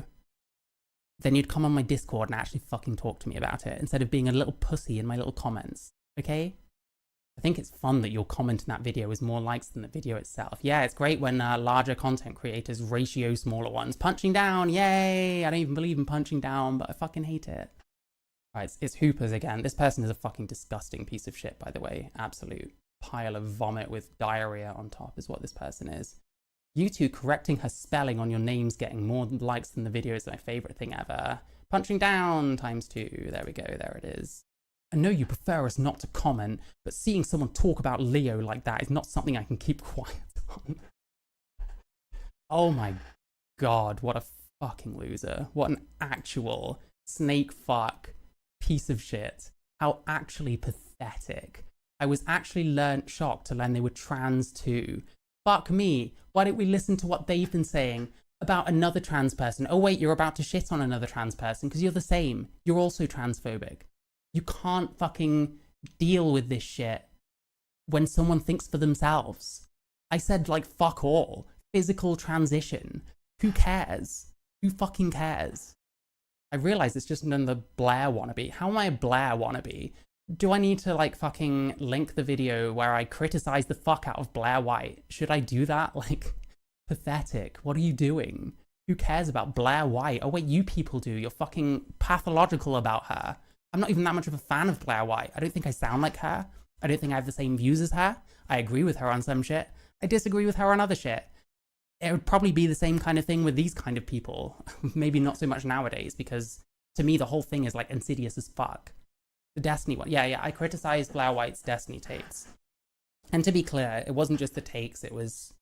then you'd come on my Discord and actually fucking talk to me about it instead of being a little pussy in my little comments, okay? I think it's fun that your comment in that video is more likes than the video itself. Yeah, it's great when larger content creators ratio smaller ones. Punching down, yay! I don't even believe in punching down, but I fucking hate it. Right, it's Hoopers again. This person is a fucking disgusting piece of shit, by the way. Absolute pile of vomit with diarrhea on top is what this person is. You two correcting her spelling on your names getting more likes than the video is my favorite thing ever. Punching down ×2. There we go, there it is. I know you prefer us not to comment, but seeing someone talk about Leo like that is not something I can keep quiet on. Oh my god, what a fucking loser. What an actual snake fuck piece of shit. How actually pathetic. I was actually shocked to learn they were trans too. Fuck me. Why don't we listen to what they've been saying about another trans person? Oh wait, you're about to shit on another trans person because you're the same. You're also transphobic. You can't fucking deal with this shit when someone thinks for themselves. I said like fuck all. Physical transition. Who cares? Who fucking cares? I realize it's just another Blair wannabe. How am I a Blair wannabe? Do I need to like fucking link the video where I criticize the fuck out of Blair White? Should I do that? Like, pathetic. What are you doing? Who cares about Blair White? Oh wait, you people do. You're fucking pathological about her. I'm not even that much of a fan of Blair White. I don't think I sound like her. I don't think I have the same views as her. I agree with her on some shit. I disagree with her on other shit. It would probably be the same kind of thing with these kind of people. Maybe not so much nowadays, because to me the whole thing is like insidious as fuck. The Destiny one. Yeah, I criticized Blair White's Destiny takes. And to be clear, it wasn't just the takes, it was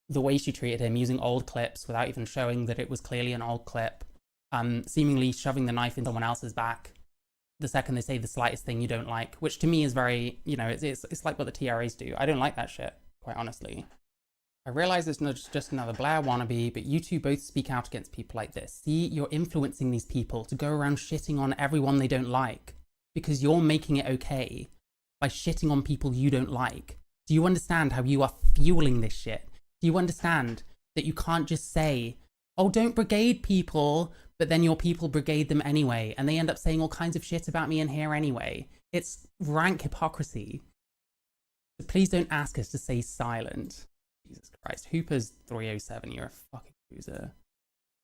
the way she treated him, using old clips without even showing that it was clearly an old clip, seemingly shoving the knife in someone else's back the second they say the slightest thing you don't like, which to me is very, you know, it's like what the TRAs do. I don't like that shit, quite honestly. I realize it's not just another Blair wannabe, but you two both speak out against people like this. See, you're influencing these people to go around shitting on everyone they don't like because you're making it okay by shitting on people you don't like. Do you understand how you are fueling this shit? Do you understand that you can't just say, oh, don't brigade people, but then your people brigade them anyway, and they end up saying all kinds of shit about me in here anyway? It's rank hypocrisy. So please don't ask us to stay silent. Jesus Christ. Hooper's 307, you're a fucking loser.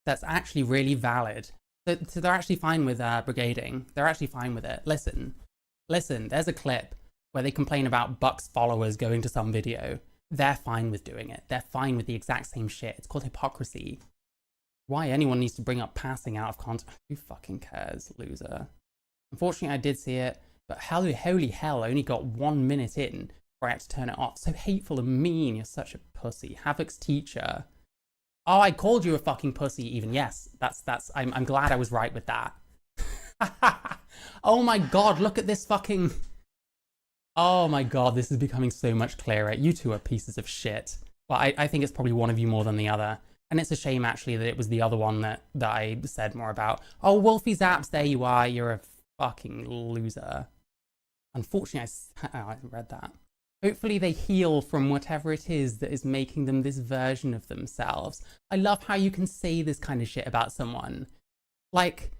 That's actually really valid. So they're actually fine with brigading. They're actually fine with it. Listen, there's a clip where they complain about Buck's followers going to some video. They're fine with doing it. They're fine with the exact same shit. It's called hypocrisy. Why anyone needs to bring up passing out of context? Who fucking cares, loser? Unfortunately, I did see it, but holy hell, I only got 1 minute in before I had to turn it off. So hateful and mean. You're such a pussy. Havoc's teacher. Oh, I called you a fucking pussy even. Yes, I'm glad I was right with that. Oh my God, look at this fucking... Oh my God, this is becoming so much clearer. You two are pieces of shit. Well, I think it's probably one of you more than the other. And it's a shame, actually, that it was the other one that I said more about. Oh, Wolfie Zaps, there you are. You're a fucking loser. Unfortunately, I read that. Hopefully they heal from whatever it is that is making them this version of themselves. I love how you can say this kind of shit about someone. Like,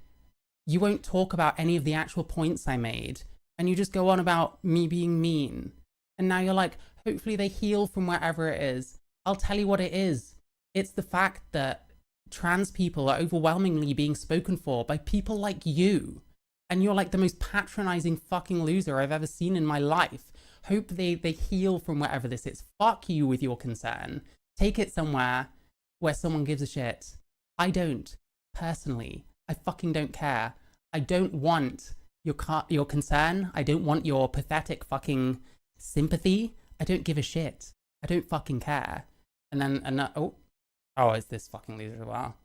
you won't talk about any of the actual points I made, and you just go on about me being mean. And now you're like, hopefully they heal from wherever it is. I'll tell you what it is. It's the fact that trans people are overwhelmingly being spoken for by people like you. And you're like the most patronizing fucking loser I've ever seen in my life. Hope they heal from wherever this is. Fuck you with your concern. Take it somewhere where someone gives a shit. I don't. Personally. I fucking don't care. I don't want your concern. I don't want your pathetic fucking sympathy. I don't give a shit. I don't fucking care. And then, oh, it's this fucking loser as well.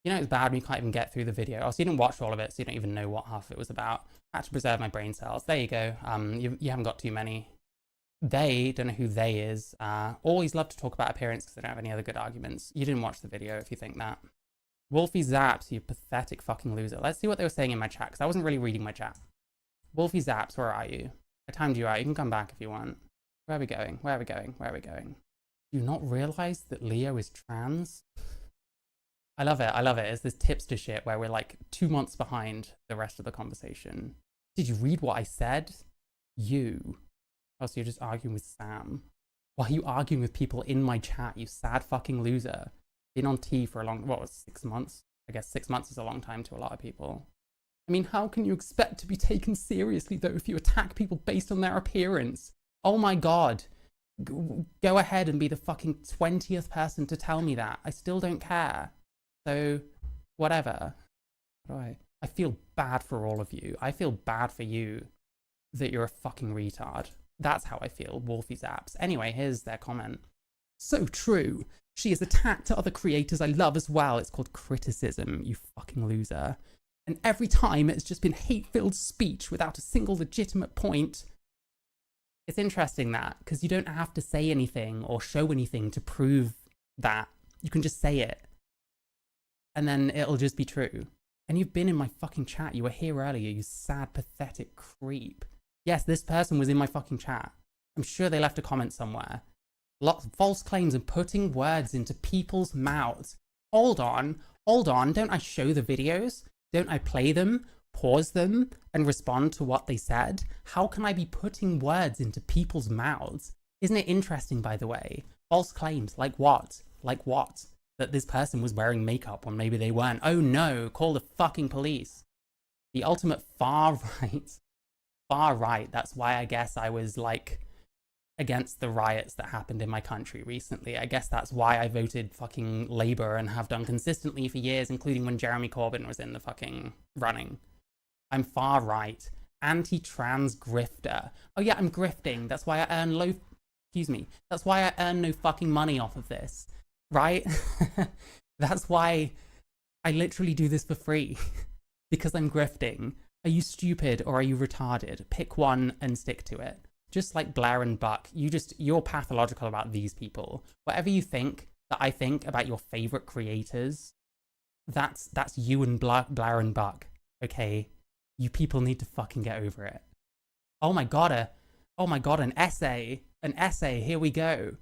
You know, it's bad when you can't even get through the video. Oh, so you didn't watch all of it, so you don't even know what half of it was about. I had to preserve my brain cells. There you go. You haven't got too many. They, don't know who they is, always love to talk about appearance because they don't have any other good arguments. You didn't watch the video if you think that. Wolfie Zaps, you pathetic fucking loser. Let's see what they were saying in my chat, because I wasn't really reading my chat. Wolfie Zaps, where are you? I timed you out. You can come back if you want. Where are we going? Where are we going? Where are we going? Do you not realize that Leo is trans? I love it. I love it. It's this tipster shit where we're like 2 months behind the rest of the conversation. Did you read what I said? You. Oh, so you're just arguing with Sam. Why are you arguing with people in my chat, you sad fucking loser? Been on T for a long, what was 6 months? I guess 6 months is a long time to a lot of people. I mean, how can you expect to be taken seriously, though, if you attack people based on their appearance? Oh my God. Go ahead and be the fucking 20th person to tell me that. I still don't care. So, whatever. I feel bad for all of you. I feel bad for you that you're a fucking retard. That's how I feel, Wolfie Zaps. Anyway, here's their comment. So true. She is attacked to other creators I love as well. It's called criticism, you fucking loser. And every time it's just been hate-filled speech without a single legitimate point. It's interesting that, because you don't have to say anything or show anything to prove that. You can just say it. And then it'll just be true. And you've been in my fucking chat. You were here earlier, you sad, pathetic creep. Yes, this person was in my fucking chat. I'm sure they left a comment somewhere. Lots of false claims and putting words into people's mouths. Hold on. Don't I show the videos? Don't I play them, pause them, and respond to what they said? How can I be putting words into people's mouths? Isn't it interesting, by the way? False claims, like what? Like what? That this person was wearing makeup when maybe they weren't. Oh no, call the fucking police. The ultimate far right. That's why I guess I was like against the riots that happened in my country recently. I guess that's why I voted fucking Labour and have done consistently for years, including when Jeremy Corbyn was in the fucking running. I'm far right. Anti-trans grifter. Oh yeah, I'm grifting. That's why I earn That's why I earn no fucking money off of this. Right? That's why I literally do this for free. Because I'm grifting. Are you stupid or are you retarded? Pick one and stick to it. Just like Blair and Buck, you're pathological about these people. Whatever you think that I think about your favorite creators, that's you and Blair and Buck, okay? You people need to fucking get over it. Oh my god, an essay, here we go.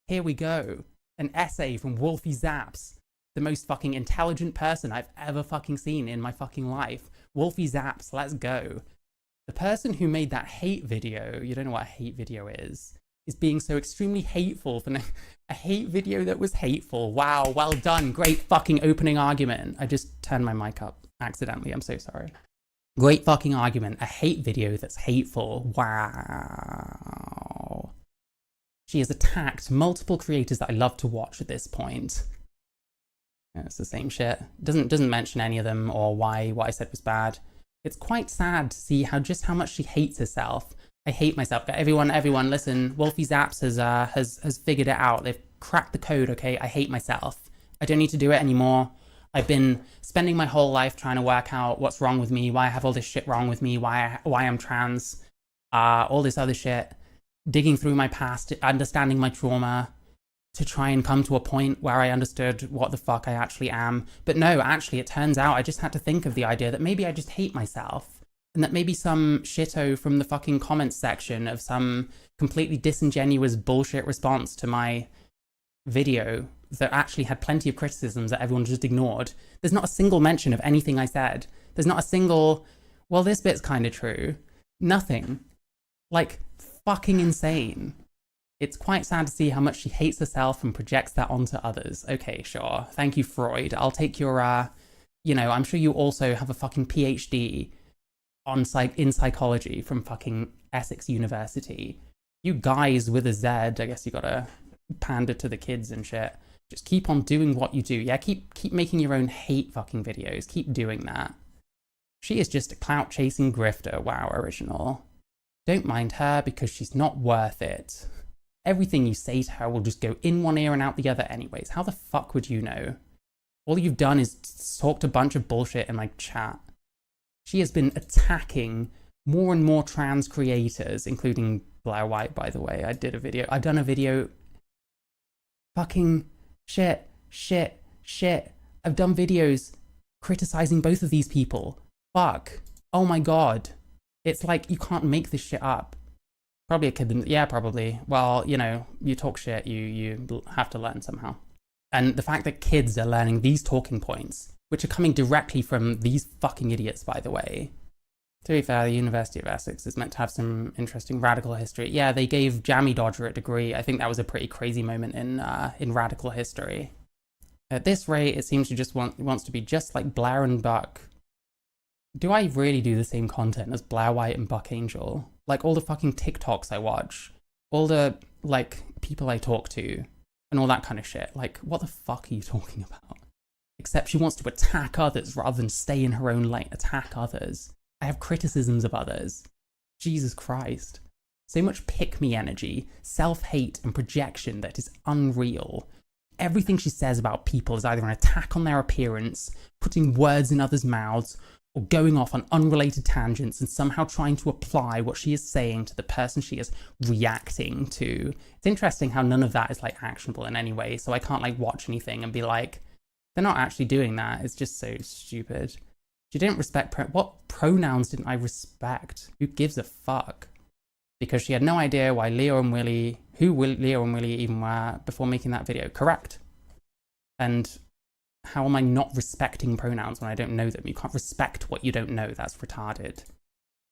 An essay from Wolfie Zaps, the most fucking intelligent person I've ever fucking seen in my fucking life. Wolfie Zaps, let's go. The person who made that hate video, you don't know what a hate video is being so extremely hateful for a hate video that was hateful. Wow, well done. Great fucking opening argument. I just turned my mic up accidentally. I'm so sorry. Great fucking argument. A hate video that's hateful. Wow. She has attacked multiple creators that I love to watch at this point. Yeah, it's the same shit. Doesn't mention any of them or why what I said was bad. It's quite sad to see how much she hates herself. I hate myself. Everyone, listen. Wolfie Zaps has figured it out. They've cracked the code, okay? I hate myself. I don't need to do it anymore. I've been spending my whole life trying to work out what's wrong with me, why I have all this shit wrong with me, why I'm trans, all this other shit. Digging through my past, understanding my trauma, to try and come to a point where I understood what the fuck I actually am. But no, actually, it turns out I just had to think of the idea that maybe I just hate myself. And that maybe some shitto from the fucking comments section of some completely disingenuous bullshit response to my video that actually had plenty of criticisms that everyone just ignored. There's not a single mention of anything I said. There's not a single, well, this bit's kind of true. Nothing. Like, fucking insane. It's quite sad to see how much she hates herself and projects that onto others. Okay, sure. Thank you, Freud. I'll take your, I'm sure you also have a fucking PhD in psychology from fucking Essex University. You guys with a Z, I guess you gotta pander to the kids and shit. Just keep on doing what you do. Yeah, keep making your own hate fucking videos. Keep doing that. She is just a clout chasing grifter. Wow, original. Don't mind her because she's not worth it. Everything you say to her will just go in one ear and out the other anyways. How the fuck would you know? All you've done is talked a bunch of bullshit in my chat. She has been attacking more and more trans creators, including Blair White, by the way. I've done a video. Fucking shit. I've done videos criticizing both of these people. Fuck. Oh my god. It's like, you can't make this shit up. Probably a kid, yeah, probably. Well, you talk shit, you have to learn somehow. And the fact that kids are learning these talking points, which are coming directly from these fucking idiots, by the way. To be fair, the University of Essex is meant to have some interesting radical history. Yeah, they gave Jammy Dodger a degree. I think that was a pretty crazy moment in radical history. At this rate, it seems she just wants to be just like Blair and Buck. Do I really do the same content as Blair White and Buck Angel? Like, all the fucking TikToks I watch, all the, people I talk to, and all that kind of shit. Like, what the fuck are you talking about? Except she wants to attack others rather than stay in her own lane. Attack others. I have criticisms of others. Jesus Christ. So much pick-me energy, self-hate, and projection that is unreal. Everything she says about people is either an attack on their appearance, putting words in others' mouths, or going off on unrelated tangents and somehow trying to apply what she is saying to the person she is reacting to. It's interesting how none of that is, actionable in any way, so I can't, watch anything and be like, they're not actually doing that. It's just so stupid. She didn't respect what pronouns didn't I respect? Who gives a fuck? Because she had no idea why Leo and Willy even were before making that video. Correct. And how am I not respecting pronouns when I don't know them? You can't respect what you don't know. That's retarded.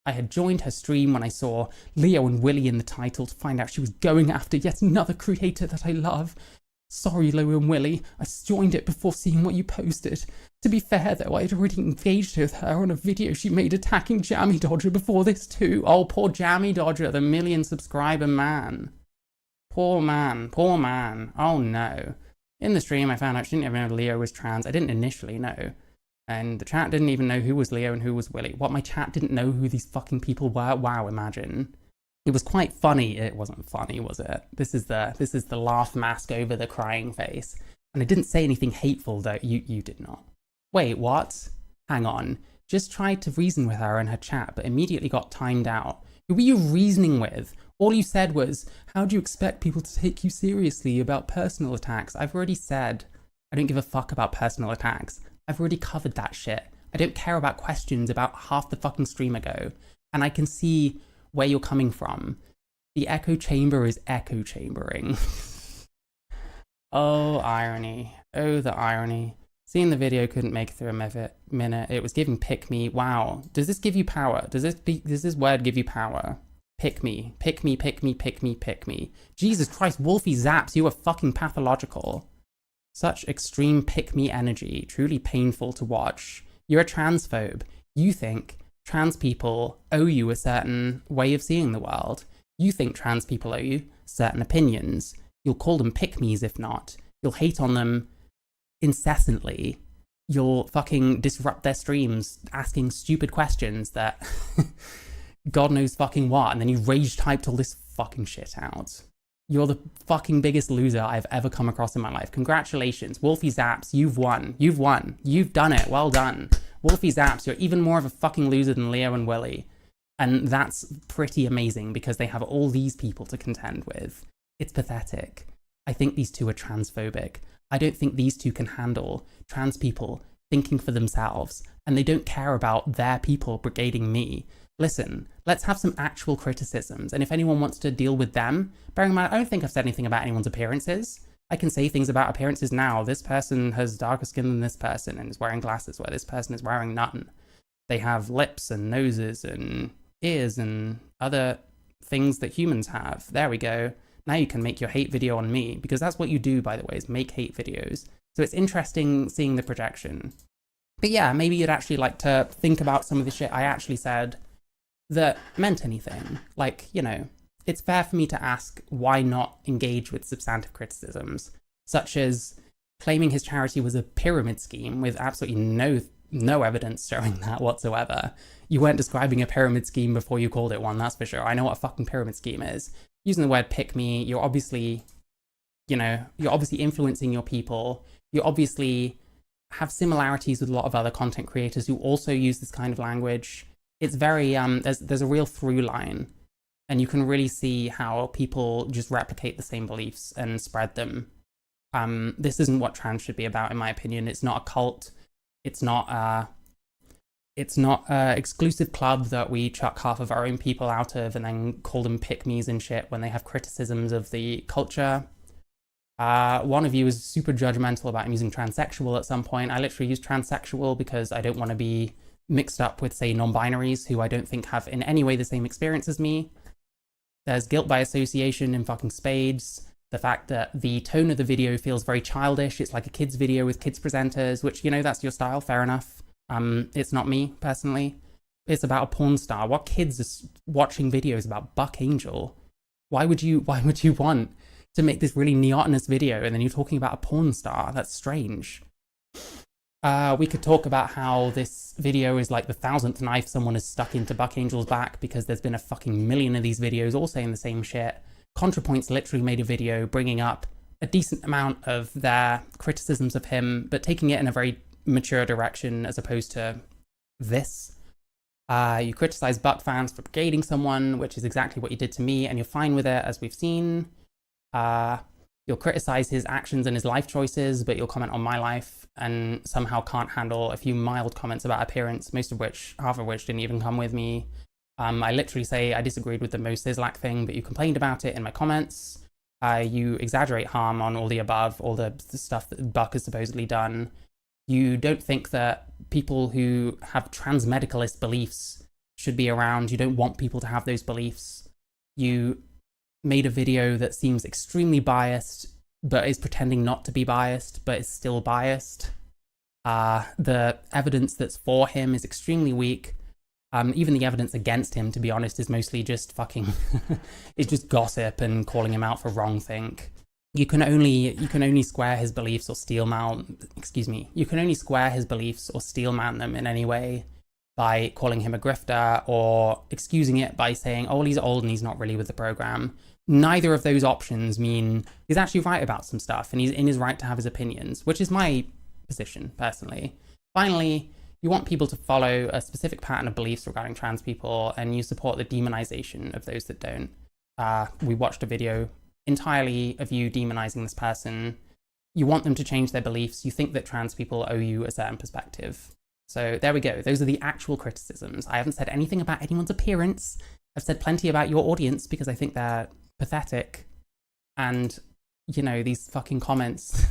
I had joined her stream when I saw Leo and Willy in the title to find out she was going after yet another creator that I love. Sorry, Leo and Willy. I joined it before seeing what you posted. To be fair, though, I had already engaged with her on a video she made attacking Jammy Dodger before this, too. Oh, poor Jammy Dodger, the 1 million subscriber man. Poor man. Oh, no. In the stream, I found out she didn't even know Leo was trans. I didn't initially know. And the chat didn't even know who was Leo and who was Willy. What, my chat didn't know who these fucking people were? Wow, imagine. It was quite funny. It wasn't funny, was it? This is the laugh mask over the crying face. And I didn't say anything hateful, though. You did not. Wait, what? Hang on. just tried to reason with her in her chat, but immediately got timed out. Who were you reasoning with? All you said was, how do you expect people to take you seriously about personal attacks? I've already said, I don't give a fuck about personal attacks. I've already covered that shit. I don't care about questions about half the fucking stream ago. And I can see where you're coming from. The echo chamber is echo chambering. Oh, irony. Oh, the irony. Seeing the video couldn't make it through a minute. It was giving pick me. Wow. Does this give you power? Does this word give you power? Pick me. Pick me, pick me, pick me, pick me. Jesus Christ, Wolfie Zaps, you are fucking pathological. Such extreme pick me energy. Truly painful to watch. You're a transphobe. You think trans people owe you a certain way of seeing the world. You think trans people owe you certain opinions. You'll call them pick-me's if not. You'll hate on them incessantly. You'll fucking disrupt their streams asking stupid questions that God knows fucking what, and then you rage typed all this fucking shit out. You're the fucking biggest loser I've ever come across in my life. Congratulations. Wolfie Zaps, you've won. You've won. You've done it. Well done. Wolfie Zaps, you're even more of a fucking loser than Leo and Willy. And that's pretty amazing because they have all these people to contend with. It's pathetic. I think these two are transphobic. I don't think these two can handle trans people thinking for themselves, and they don't care about their people brigading me. Listen, let's have some actual criticisms, and if anyone wants to deal with them, bearing in mind, I don't think I've said anything about anyone's appearances. I can say things about appearances now. This person has darker skin than this person and is wearing glasses where this person is wearing none. They have lips and noses and ears and other things that humans have. There we go. Now you can make your hate video on me, because that's what you do, by the way, is make hate videos. So it's interesting seeing the projection. But yeah, maybe you'd actually like to think about some of the shit I actually said that meant anything. Like, you know, it's fair for me to ask why not engage with substantive criticisms, such as claiming his charity was a pyramid scheme with absolutely no evidence showing that whatsoever. You weren't describing a pyramid scheme before you called it one, that's for sure. I know what a fucking pyramid scheme is. Using the word pick me, you're obviously, you know, you're obviously influencing your people. You obviously have similarities with a lot of other content creators who also use this kind of language. It's very, there's a real through line, and you can really see how people just replicate the same beliefs and spread them. This isn't what trans should be about, in my opinion. It's not a cult. It's not an exclusive club that we chuck half of our own people out of and then call them pick-me's and shit when they have criticisms of the culture. One of you is super judgmental about him using transsexual at some point. I literally use transsexual because I don't want to be mixed up with, say, non-binaries who I don't think have in any way the same experience as me. There's guilt by association in fucking spades. The fact that the tone of the video feels very childish. It's like a kid's video with kids presenters, which, you know, that's your style, fair enough. It's not me, personally. It's about a porn star. What kids are watching videos about Buck Angel? Why would you want to make this really neotenous video and then you're talking about a porn star? That's strange. We could talk about how this video is like the 1000th knife someone has stuck into Buck Angel's back because there's been a fucking million of these videos all saying the same shit. ContraPoints literally made a video bringing up a decent amount of their criticisms of him, but taking it in a very mature direction as opposed to this. You criticize Buck fans for brigading someone, which is exactly what you did to me, and you're fine with it, as we've seen. You'll criticize his actions and his life choices, but you'll comment on my life and somehow can't handle a few mild comments about appearance, half of which didn't even come with me. I literally say I disagreed with the Mo Sislak thing, but you complained about it in my comments. You exaggerate harm on all the above, all the stuff that Buck has supposedly done. You don't think that people who have transmedicalist beliefs should be around. You don't want people to have those beliefs. You made a video that seems extremely biased, but is pretending not to be biased, but is still biased. The evidence that's for him is extremely weak. Even the evidence against him, to be honest, is mostly just fucking, it's just gossip and calling him out for wrongthink. You can only square his beliefs or you can only square his beliefs or steelman them in any way by calling him a grifter or excusing it by saying, oh, he's old and he's not really with the program. Neither of those options mean he's actually right about some stuff and he's in his right to have his opinions, which is my position, personally. Finally, you want people to follow a specific pattern of beliefs regarding trans people, and you support the demonization of those that don't. We watched a video entirely of you demonizing this person. You want them to change their beliefs. You think that trans people owe you a certain perspective. So there we go. Those are the actual criticisms. I haven't said anything about anyone's appearance. I've said plenty about your audience because I think they're pathetic. And, you know, these fucking comments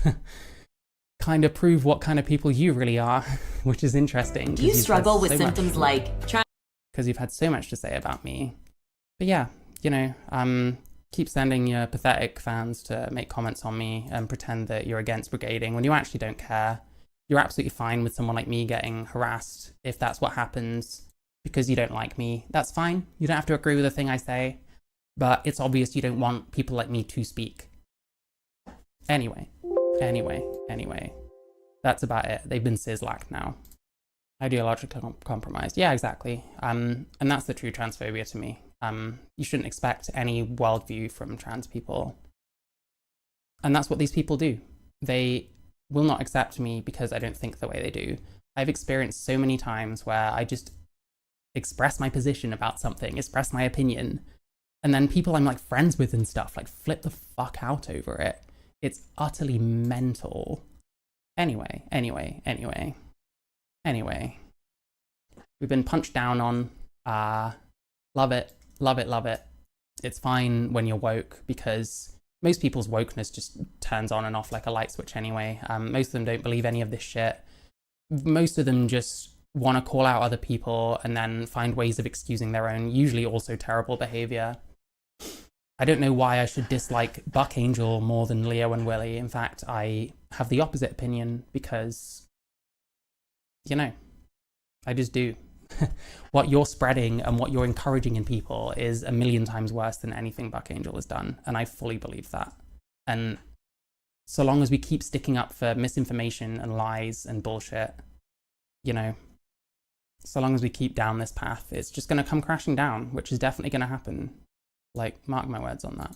kind of prove what kind of people you really are, which is interesting. Do you struggle with symptoms like because you've had so much to say about me. But yeah, you know, keep sending your pathetic fans to make comments on me and pretend that you're against brigading when you actually don't care. You're absolutely fine with someone like me getting harassed if that's what happens because you don't like me. That's fine. You don't have to agree with a thing I say, but it's obvious you don't want people like me to speak. Anyway, that's about it. They've been sislacked now. Ideologically compromised. Yeah, exactly. And that's the true transphobia to me. You shouldn't expect any worldview from trans people. And that's what these people do. They will not accept me because I don't think the way they do. I've experienced so many times where I just express my position about something, express my opinion, and then people I'm like friends with and stuff like flip the fuck out over it. It's utterly mental. Anyway. We've been punched down on. Love it. It's fine when you're woke because most people's wokeness just turns on and off like a light switch anyway. Most of them don't believe any of this shit. Most of them just want to call out other people and then find ways of excusing their own, usually also terrible behavior. I don't know why I should dislike Buck Angel more than Leo and Willy. In fact, I have the opposite opinion because, you know, I just do. What you're spreading and what you're encouraging in people is a million times worse than anything Buck Angel has done. And I fully believe that. And so long as we keep sticking up for misinformation and lies and bullshit, you know, so long as we keep down this path, it's just going to come crashing down, which is definitely going to happen. Like, mark my words on that.